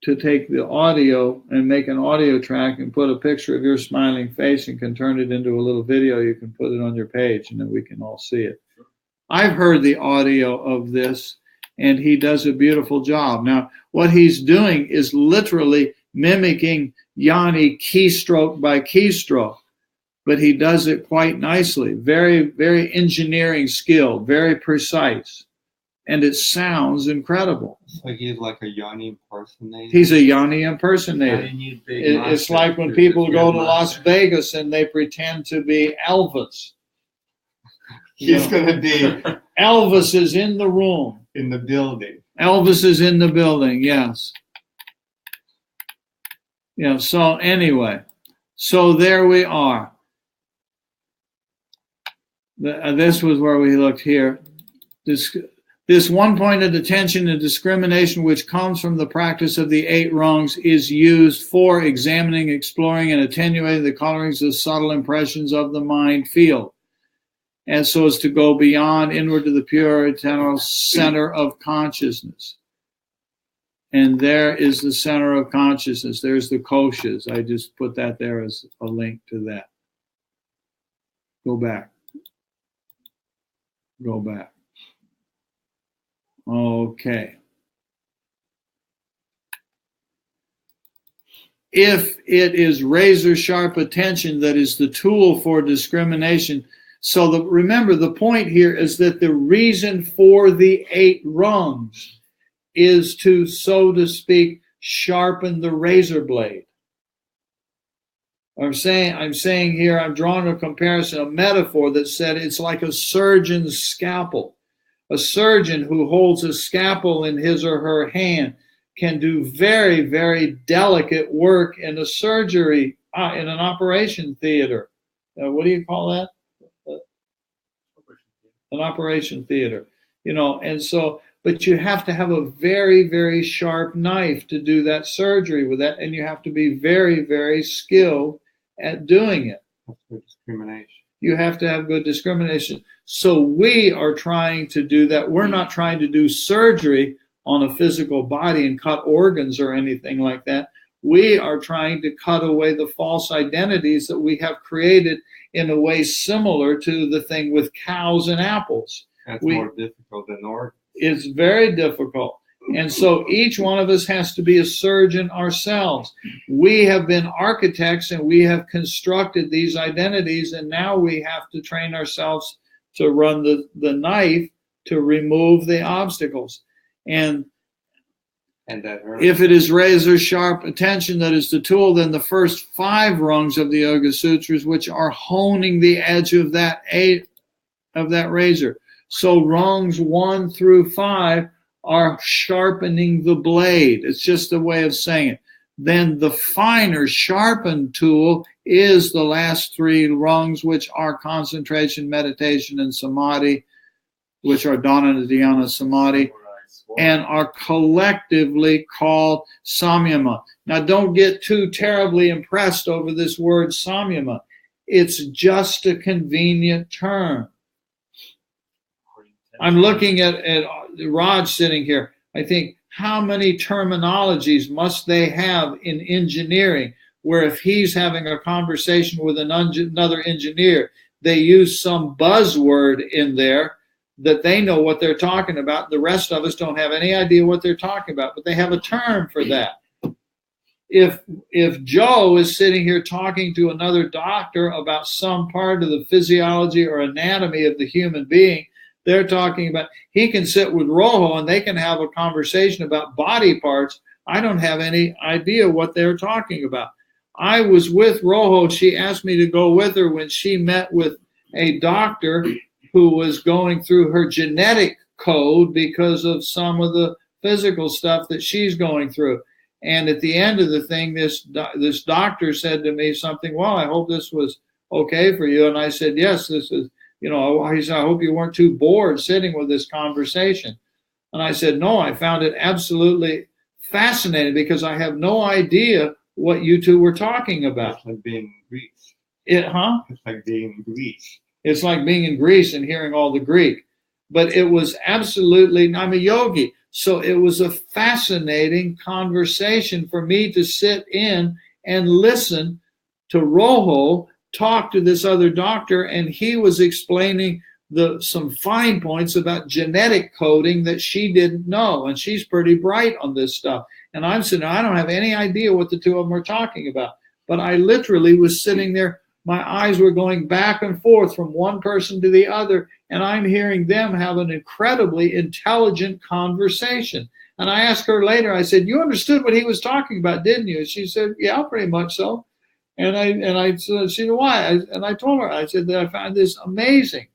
to take the audio and make an audio track and put a picture of your smiling face and can turn it into a little video. You can put it on your page and then we can all see it. Sure. I've heard the audio of this and he does a beautiful job. Now, what he's doing is literally mimicking Yanni keystroke by keystroke, but he does it quite nicely. Very, very engineering skill, very precise. And it sounds incredible. So he's like a Yanni impersonator? He's a Yanni impersonator. It's like when people go to Las Vegas and they pretend to be Elvis. He's going to be Elvis is in the room. in the building. Elvis is in the building, yes. Yeah, so anyway, so there we are. This was where we looked here. This one-pointed attention and discrimination which comes from the practice of the 8 rungs is used for examining, exploring, and attenuating the colorings of subtle impressions of the mind field, and so as to go beyond inward to the pure eternal center of consciousness. And there is the center of consciousness. There's the koshas. I just put that there as a link to that. Go back. Go back. Okay. If it is razor sharp attention that is the tool for discrimination, So remember, the point here is that the reason for the 8 rungs is to, so to speak, sharpen the razor blade. I'm saying here, I'm drawing a comparison, a metaphor that said it's like a surgeon's scalpel. A surgeon who holds a scalpel in his or her hand can do very, very delicate work in a surgery, in an operation theater. What do you call that? An operation theater. And so, but you have to have a very, very sharp knife to do that surgery with that, and you have to be very, very skilled at doing it. That's good discrimination. You have to have good discrimination. So we are trying to do that. We're not trying to do surgery on a physical body and cut organs or anything like that. We are trying to cut away the false identities that we have created in a way similar to the thing with cows and apples. That's more difficult than organs. It's very difficult. And so each one of us has to be a surgeon ourselves. We have been architects and we have constructed these identities, and now we have to train ourselves to run the knife to remove the obstacles. And that hurts. If it is razor sharp attention that is the tool, then the first 5 rungs of the Yoga Sutras, which are honing the edge of that razor. So rungs 1 through 5 are sharpening the blade. It's just a way of saying it. Then the finer sharpened tool is the last 3 rungs, which are concentration, meditation, and samadhi, which are dana, dhyana, samadhi, and are collectively called samyama. Now, don't get too terribly impressed over this word samyama. It's just a convenient term. I'm looking at Raj sitting here. I think, how many terminologies must they have in engineering where if he's having a conversation with another engineer, they use some buzzword in there that they know what they're talking about. The rest of us don't have any idea what they're talking about, but they have a term for that. If Joe is sitting here talking to another doctor about some part of the physiology or anatomy of the human being, they're talking about, he can sit with Rojo and they can have a conversation about body parts. I don't have any idea what they're talking about. I was with Rojo. She asked me to go with her when she met with a doctor who was going through her genetic code because of some of the physical stuff that she's going through. And at the end of the thing, this doctor said to me something, well, I hope this was okay for you. And I said, yes, this is. He said, I hope you weren't too bored sitting with this conversation. And I said, no, I found it absolutely fascinating because I have no idea what you two were talking about. It's like being in Greece. It's like being in Greece. It's like being in Greece and hearing all the Greek. But it was absolutely, I'm a yogi. So it was a fascinating conversation for me to sit in and listen to Rojo talk to this other doctor, and he was explaining some fine points about genetic coding that she didn't know, and she's pretty bright on this stuff. And I'm sitting, I don't have any idea what the two of them are talking about, but I literally was sitting there. My eyes were going back and forth from one person to the other, and I'm hearing them have an incredibly intelligent conversation. And I asked her later, I said, you understood what he was talking about, didn't you? And she said, yeah, pretty much so. And I said, she said, why? And I told her, I said that I found this amazing.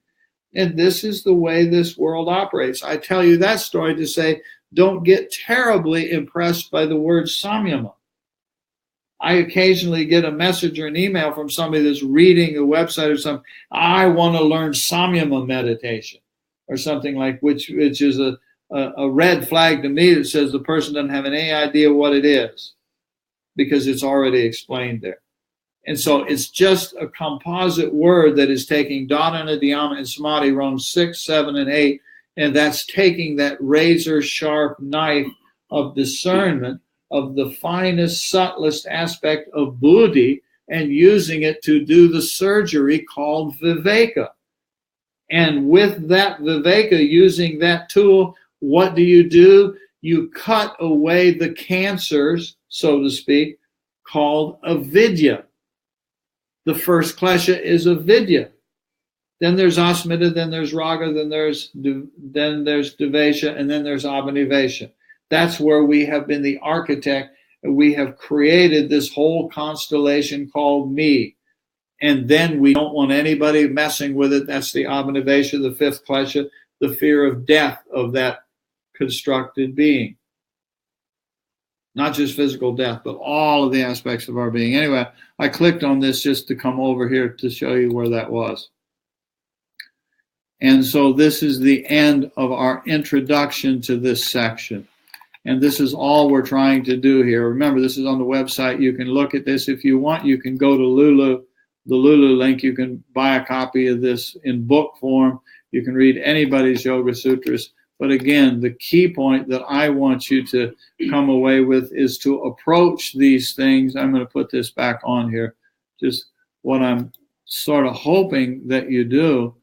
And this is the way this world operates. I tell you that story to say, don't get terribly impressed by the word samyama. I occasionally get a message or an email from somebody that's reading a website or something. I want to learn samyama meditation or something like, which is a red flag to me that says the person doesn't have any idea what it is because it's already explained there. And so it's just a composite word that is taking dana, dhyana, and samadhi, rungs 6, 7, and 8, and that's taking that razor sharp knife of discernment of the finest, subtlest aspect of buddhi and using it to do the surgery called viveka. And with that viveka, using that tool, what do? You cut away the cancers, so to speak, called avidya. The first klesha is avidya. Then there's asmita, then there's raga, then there's devesha, and then there's abhinivesha. That's where we have been the architect, and we have created this whole constellation called me. And then we don't want anybody messing with it. That's the abhinivesha, the fifth klesha, the fear of death of that constructed being. Not just physical death, but all of the aspects of our being. Anyway, I clicked on this just to come over here to show you where that was. And so this is the end of our introduction to this section. And this is all we're trying to do here. Remember, this is on the website. You can look at this if you want. You can go to Lulu, the Lulu link. You can buy a copy of this in book form. You can read anybody's Yoga Sutras. But again, the key point that I want you to come away with is to approach these things. I'm going to put this back on here. Just what I'm sort of hoping that you do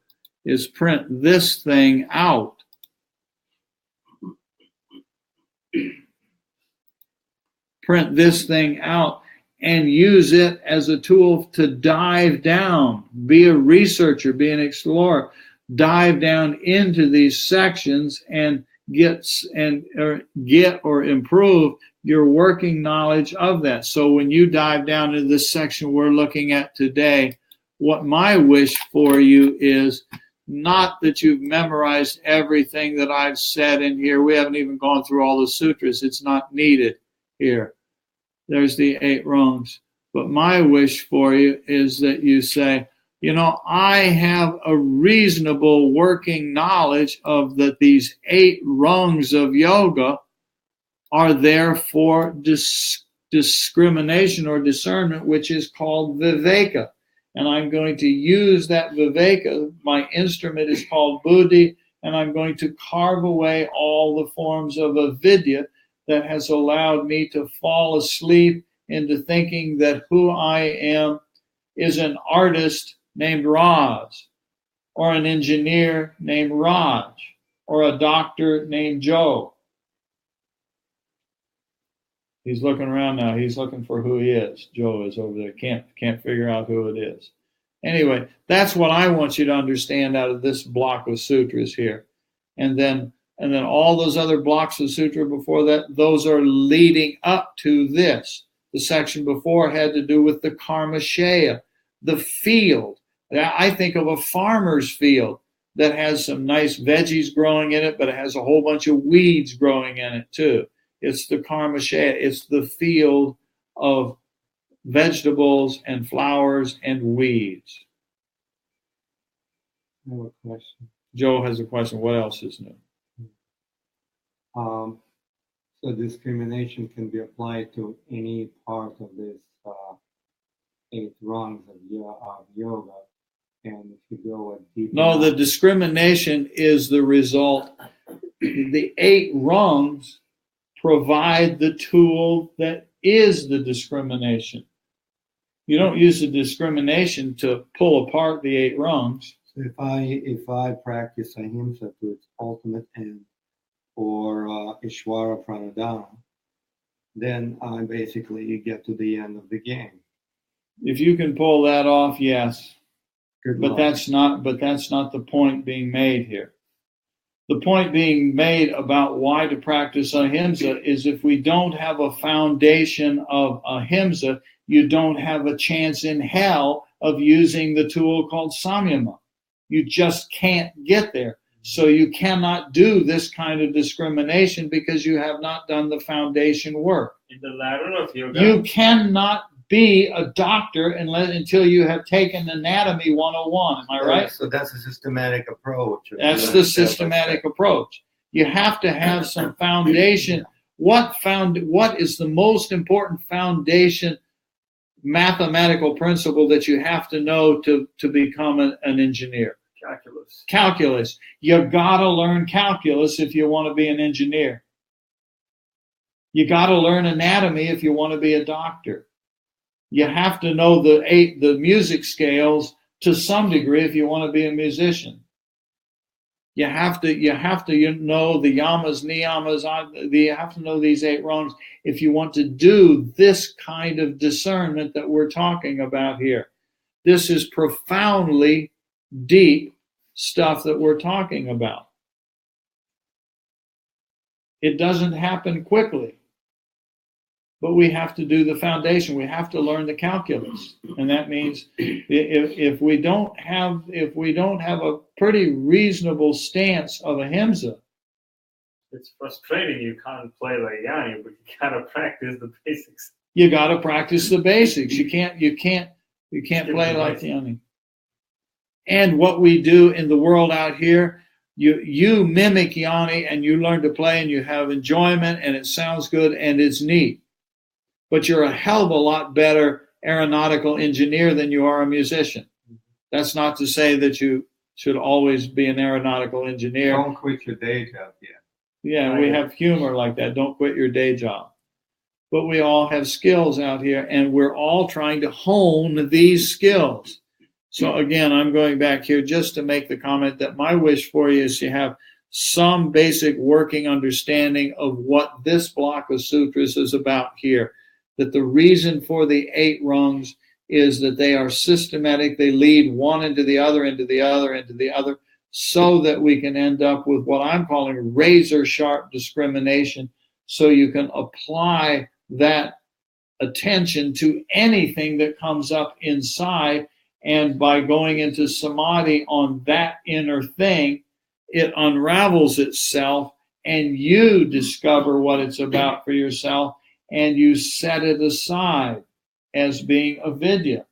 is print this thing out. Print this thing out and use it as a tool to dive down. Be a researcher, be an explorer. Dive down into these sections and get or improve your working knowledge of that. So when you dive down into this section we're looking at today, what my wish for you is not that you've memorized everything that I've said in here. We haven't even gone through all the sutras. It's not needed here. There's the 8 rungs. But my wish for you is that you say, you know, I have a reasonable working knowledge of that these 8 rungs of yoga are there for discrimination or discernment, which is called viveka. And I'm going to use that viveka. My instrument is called buddhi, and I'm going to carve away all the forms of avidya that has allowed me to fall asleep into thinking that who I am is an artist named Raj, or an engineer named Raj, or a doctor named Joe. He's looking around now. He's looking for who he is. Joe is over there. Can't figure out who it is. Anyway, that's what I want you to understand out of this block of sutras here. And then all those other blocks of sutra before that, those are leading up to this. The section before had to do with the karmashaya, the field. I think of a farmer's field that has some nice veggies growing in it, but it has a whole bunch of weeds growing in it too. It's the karmashaya. It's the field of vegetables and flowers and weeds. I have a question. Joe has a question. What else is new? So discrimination can be applied to any part of this 8 rungs of yoga. And if you go deeper. No, the discrimination is the result. The 8 rungs provide the tool that is the discrimination. You don't use the discrimination to pull apart the 8 rungs. So if I practice ahimsa to its ultimate end, or Ishvara Pranadhana, then I basically get to the end of the game. If you can pull that off, yes. Good But luck. that's not the point being made here. The point being made about why to practice ahimsa is if we don't have a foundation of ahimsa, you don't have a chance in hell of using the tool called samyama. You just can't get there. So you cannot do this kind of discrimination because you have not done the foundation work. In the ladder of yoga, You cannot be a doctor until you have taken Anatomy 101. Am I right? So that's a systematic approach. That's the systematic approach. You have to have some foundation. What is the most important foundation mathematical principle that you have to know to become an engineer? calculus. Calculus. You gotta learn calculus if you want to be an engineer. You gotta learn anatomy if you want to be a doctor. You have to know the music scales to some degree if you want to be a musician. You have to know the yamas, niyamas. You have to know these 8 rungs if you want to do this kind of discernment that we're talking about here. This is profoundly deep stuff that we're talking about. It doesn't happen quickly, but we have to do the foundation. We have to learn the calculus, and that means if we don't have a pretty reasonable stance of ahimsa, it's frustrating. You can't play like Yanni, but you gotta practice the basics. you got to practice the basics. You can't play like Yanni. And what we do in the world out here, you mimic Yanni and you learn to play and you have enjoyment and it sounds good and it's neat. But you're a hell of a lot better aeronautical engineer than you are a musician. That's not to say that you should always be an aeronautical engineer. Don't quit your day job yet. Yeah, we have humor like that. Don't quit your day job. But we all have skills out here, and we're all trying to hone these skills. So again, I'm going back here just to make the comment that my wish for you is to have some basic working understanding of what this block of sutras is about here. That the reason for the 8 rungs is that they are systematic. They lead one into the other, into the other, into the other, so that we can end up with what I'm calling razor sharp discrimination, so you can apply that attention to anything that comes up inside. And by going into samadhi on that inner thing, it unravels itself and you discover what it's about for yourself and you set it aside as being avidya.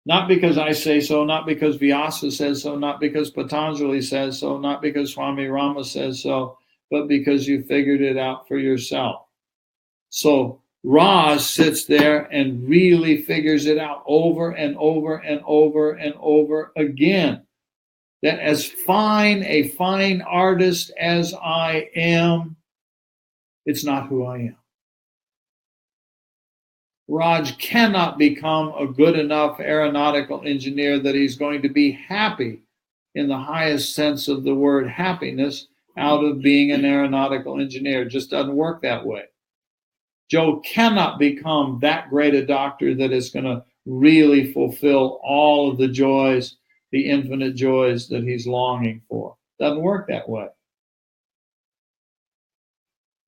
Not because I say so, not because Vyasa says so, not because Patanjali says so, not because Swami Rama says so, but because you figured it out for yourself. So Raj sits there and really figures it out over and over and over and over again. That as fine a fine artist as I am, it's not who I am. Raj cannot become a good enough aeronautical engineer that he's going to be happy in the highest sense of the word happiness out of being an aeronautical engineer. It just doesn't work that way. Joe cannot become that great a doctor that is going to really fulfill all of the joys, the infinite joys that he's longing for. Doesn't work that way.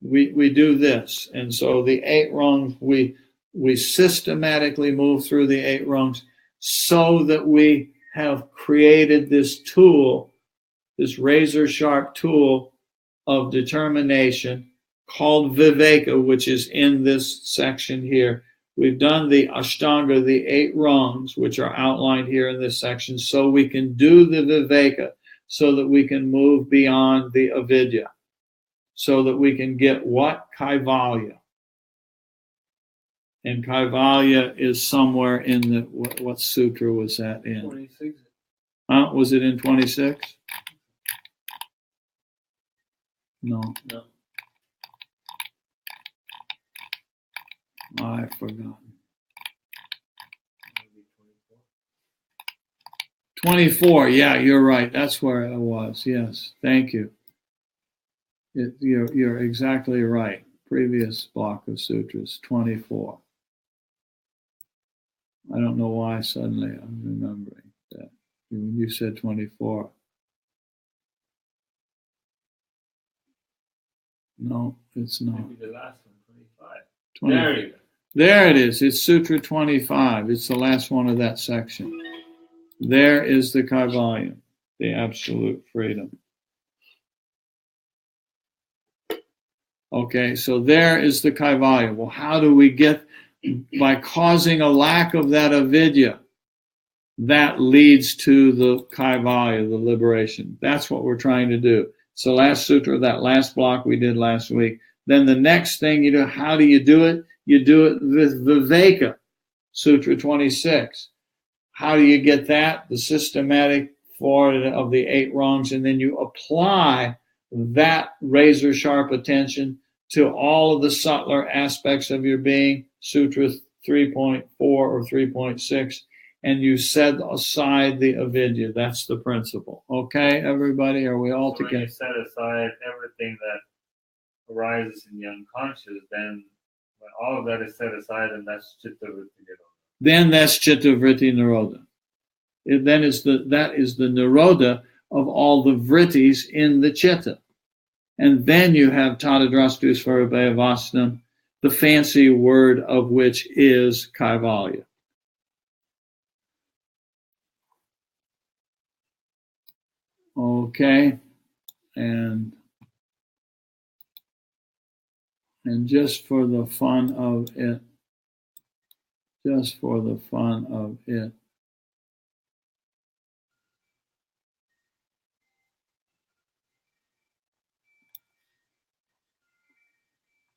We do this. And so the 8 rungs, we systematically move through the 8 rungs so that we have created this tool, this razor sharp tool of determination called viveka, which is in this section here. We've done the ashtanga, the 8 rungs, which are outlined here in this section, so we can do the viveka, so that we can move beyond the avidya, so that we can get what? Kaivalya. And Kaivalya is somewhere in the, what sutra was that in? 26. Was it in 26? No. I've forgotten. 24, yeah, you're right. That's where it was. Yes, thank you. You're exactly right. Previous block of sutras, 24. I don't know why suddenly I'm remembering that. When you said 24. No, it's not. Maybe the last one, 25. There you go. There it is. It's Sutra 25. It's the last one of that section. There is the Kaivalya, the absolute freedom. Okay, so there is the Kaivalya. Well, how do we get, by causing a lack of that avidya, that leads to the Kaivalya, the liberation. That's what we're trying to do. It's the last sutra, that last block we did last week. Then the next thing you do, how do you do it? You do it with Viveka, Sutra 26. How do you get that? The systematic forward of the 8 rungs, and then you apply that razor sharp attention to all of the subtler aspects of your being, Sutra 3.4 or 3.6, and you set aside the avidya. That's the principle. Okay, everybody, are we all together? When you set aside everything that arises in the unconscious, then when all of that is set aside, and that's chitta vritti nirodha. Then that's chitta vritti nirodha. That is the nirodha of all the vrittis in the chitta. And then you have tadadrastu svarabhayavastam, the fancy word of which is kaivalya. Okay, and just for the fun of it,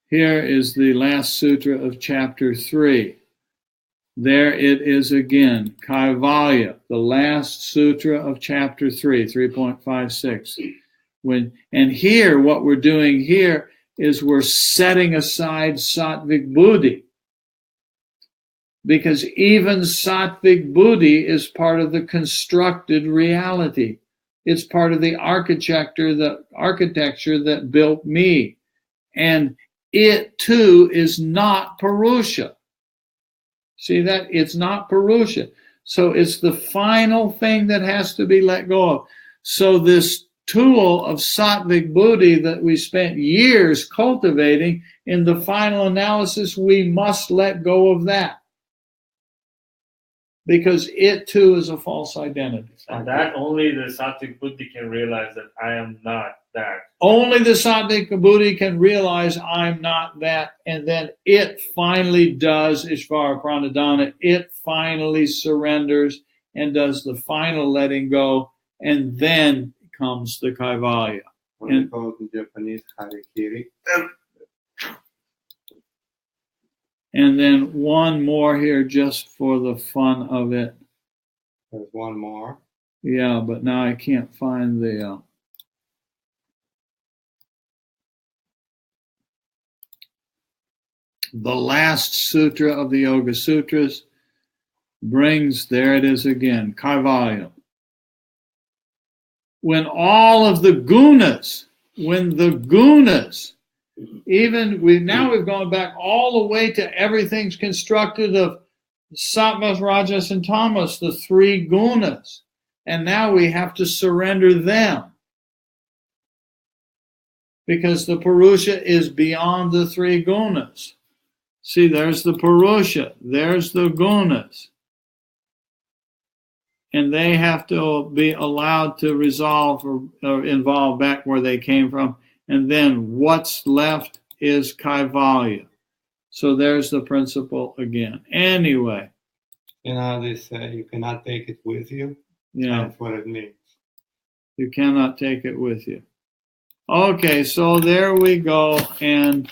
here is the last sutra of chapter 3. There it is again, Kaivalya, the last sutra of chapter 3, 3.56. And here, what we're doing here is we're setting aside sattvic buddhi. Because even sattvic buddhi is part of the constructed reality. It's part of the architecture that built me. And it too is not Purusha. See that? It's not Purusha. So it's the final thing that has to be let go of. So this tool of sattvic buddhi that we spent years cultivating, in the final analysis, we must let go of that. Because it too is a false identity. And that only the sattvic buddhi can realize that I am not that. Only the sattvic buddhi can realize I'm not that, and then it finally does Ishvara Pranadhana. It finally surrenders and does the final letting go, and then comes the Kaivalya. What we call in Japanese harikiri. And then one more here just for the fun of it. There's one more. Yeah, but now I can't find the last sutra of the Yoga Sutras brings, there it is again, Kaivalya. When all of the gunas, even we've gone back all the way to everything's constructed of sattvas, rajas, and tamas, the three gunas. And now we have to surrender them. Because the Purusha is beyond the three gunas. See, there's the Purusha, there's the gunas. And they have to be allowed to resolve or involve back where they came from. And then what's left is Kaivalya. So there's the principle again. Anyway. You know, they say you cannot take it with you. Yeah. That's what it means. You cannot take it with you. Okay, so there we go. And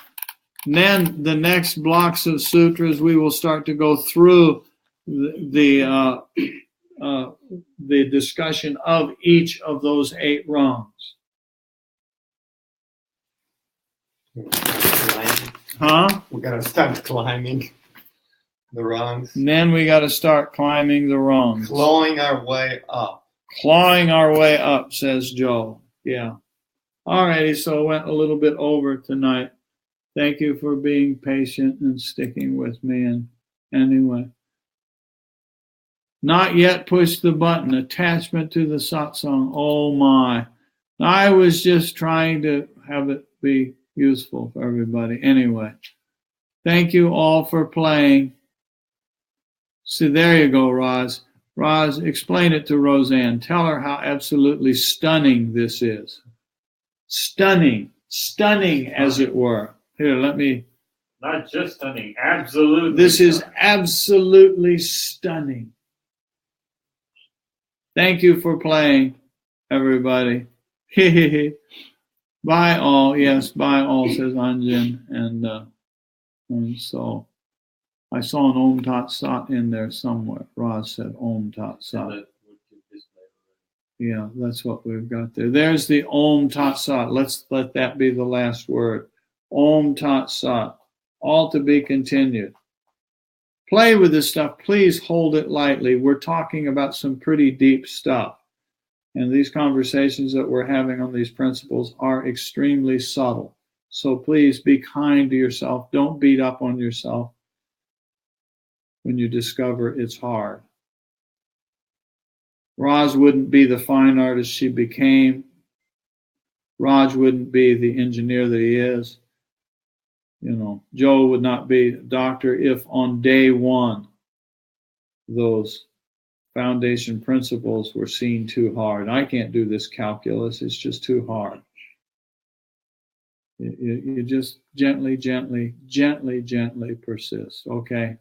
then the next blocks of sutras, we will start to go through the discussion of each of those 8 rungs. Huh? We gotta start climbing the rungs. And then we got to start climbing the rungs. Clawing our way up. Clawing our way up, says Joe. Yeah. All righty, so I went a little bit over tonight. Thank you for being patient and sticking with me. And anyway, not yet push the button. Attachment to the satsang. Oh my. I was just trying to have it be useful for everybody. Anyway, thank you all for playing. See, there you go, Roz. Roz, explain it to Roseanne. Tell her how absolutely stunning this is. Stunning, as it were. Here, let me. Not just stunning, absolutely. This is absolutely stunning. Thank you for playing, everybody. Bye all. Yes, bye all, says Anjan. And so I saw an Om Tat Sat in there somewhere. Roz said Om Tat Sat. Yeah, that's what we've got there. There's the Om Tat Sat. Let's let that be the last word. Om Tat Sat. All to be continued. Play with this stuff. Please hold it lightly. We're talking about some pretty deep stuff. And these conversations that we're having on these principles are extremely subtle. So please be kind to yourself. Don't beat up on yourself when you discover it's hard. Roz wouldn't be the fine artist she became. Raj wouldn't be the engineer that he is. Joe would not be a doctor if on day one those foundation principles were seen too hard. I can't do this calculus. It's just too hard. You just gently persist. Okay.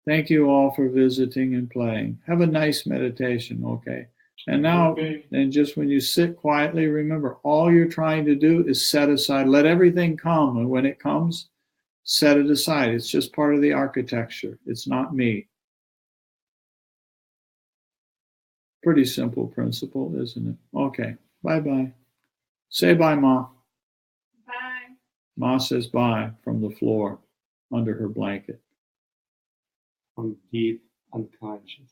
Thank you all for visiting and playing. Have a nice meditation. Okay. And now, and just when you sit quietly, remember all you're trying to do is set aside, let everything come. And when it comes, set it aside. It's just part of the architecture. It's not me. Pretty simple principle, isn't it? Okay. Bye-bye. Say bye, Ma. Bye. Ma says bye from the floor under her blanket. From deep unconscious.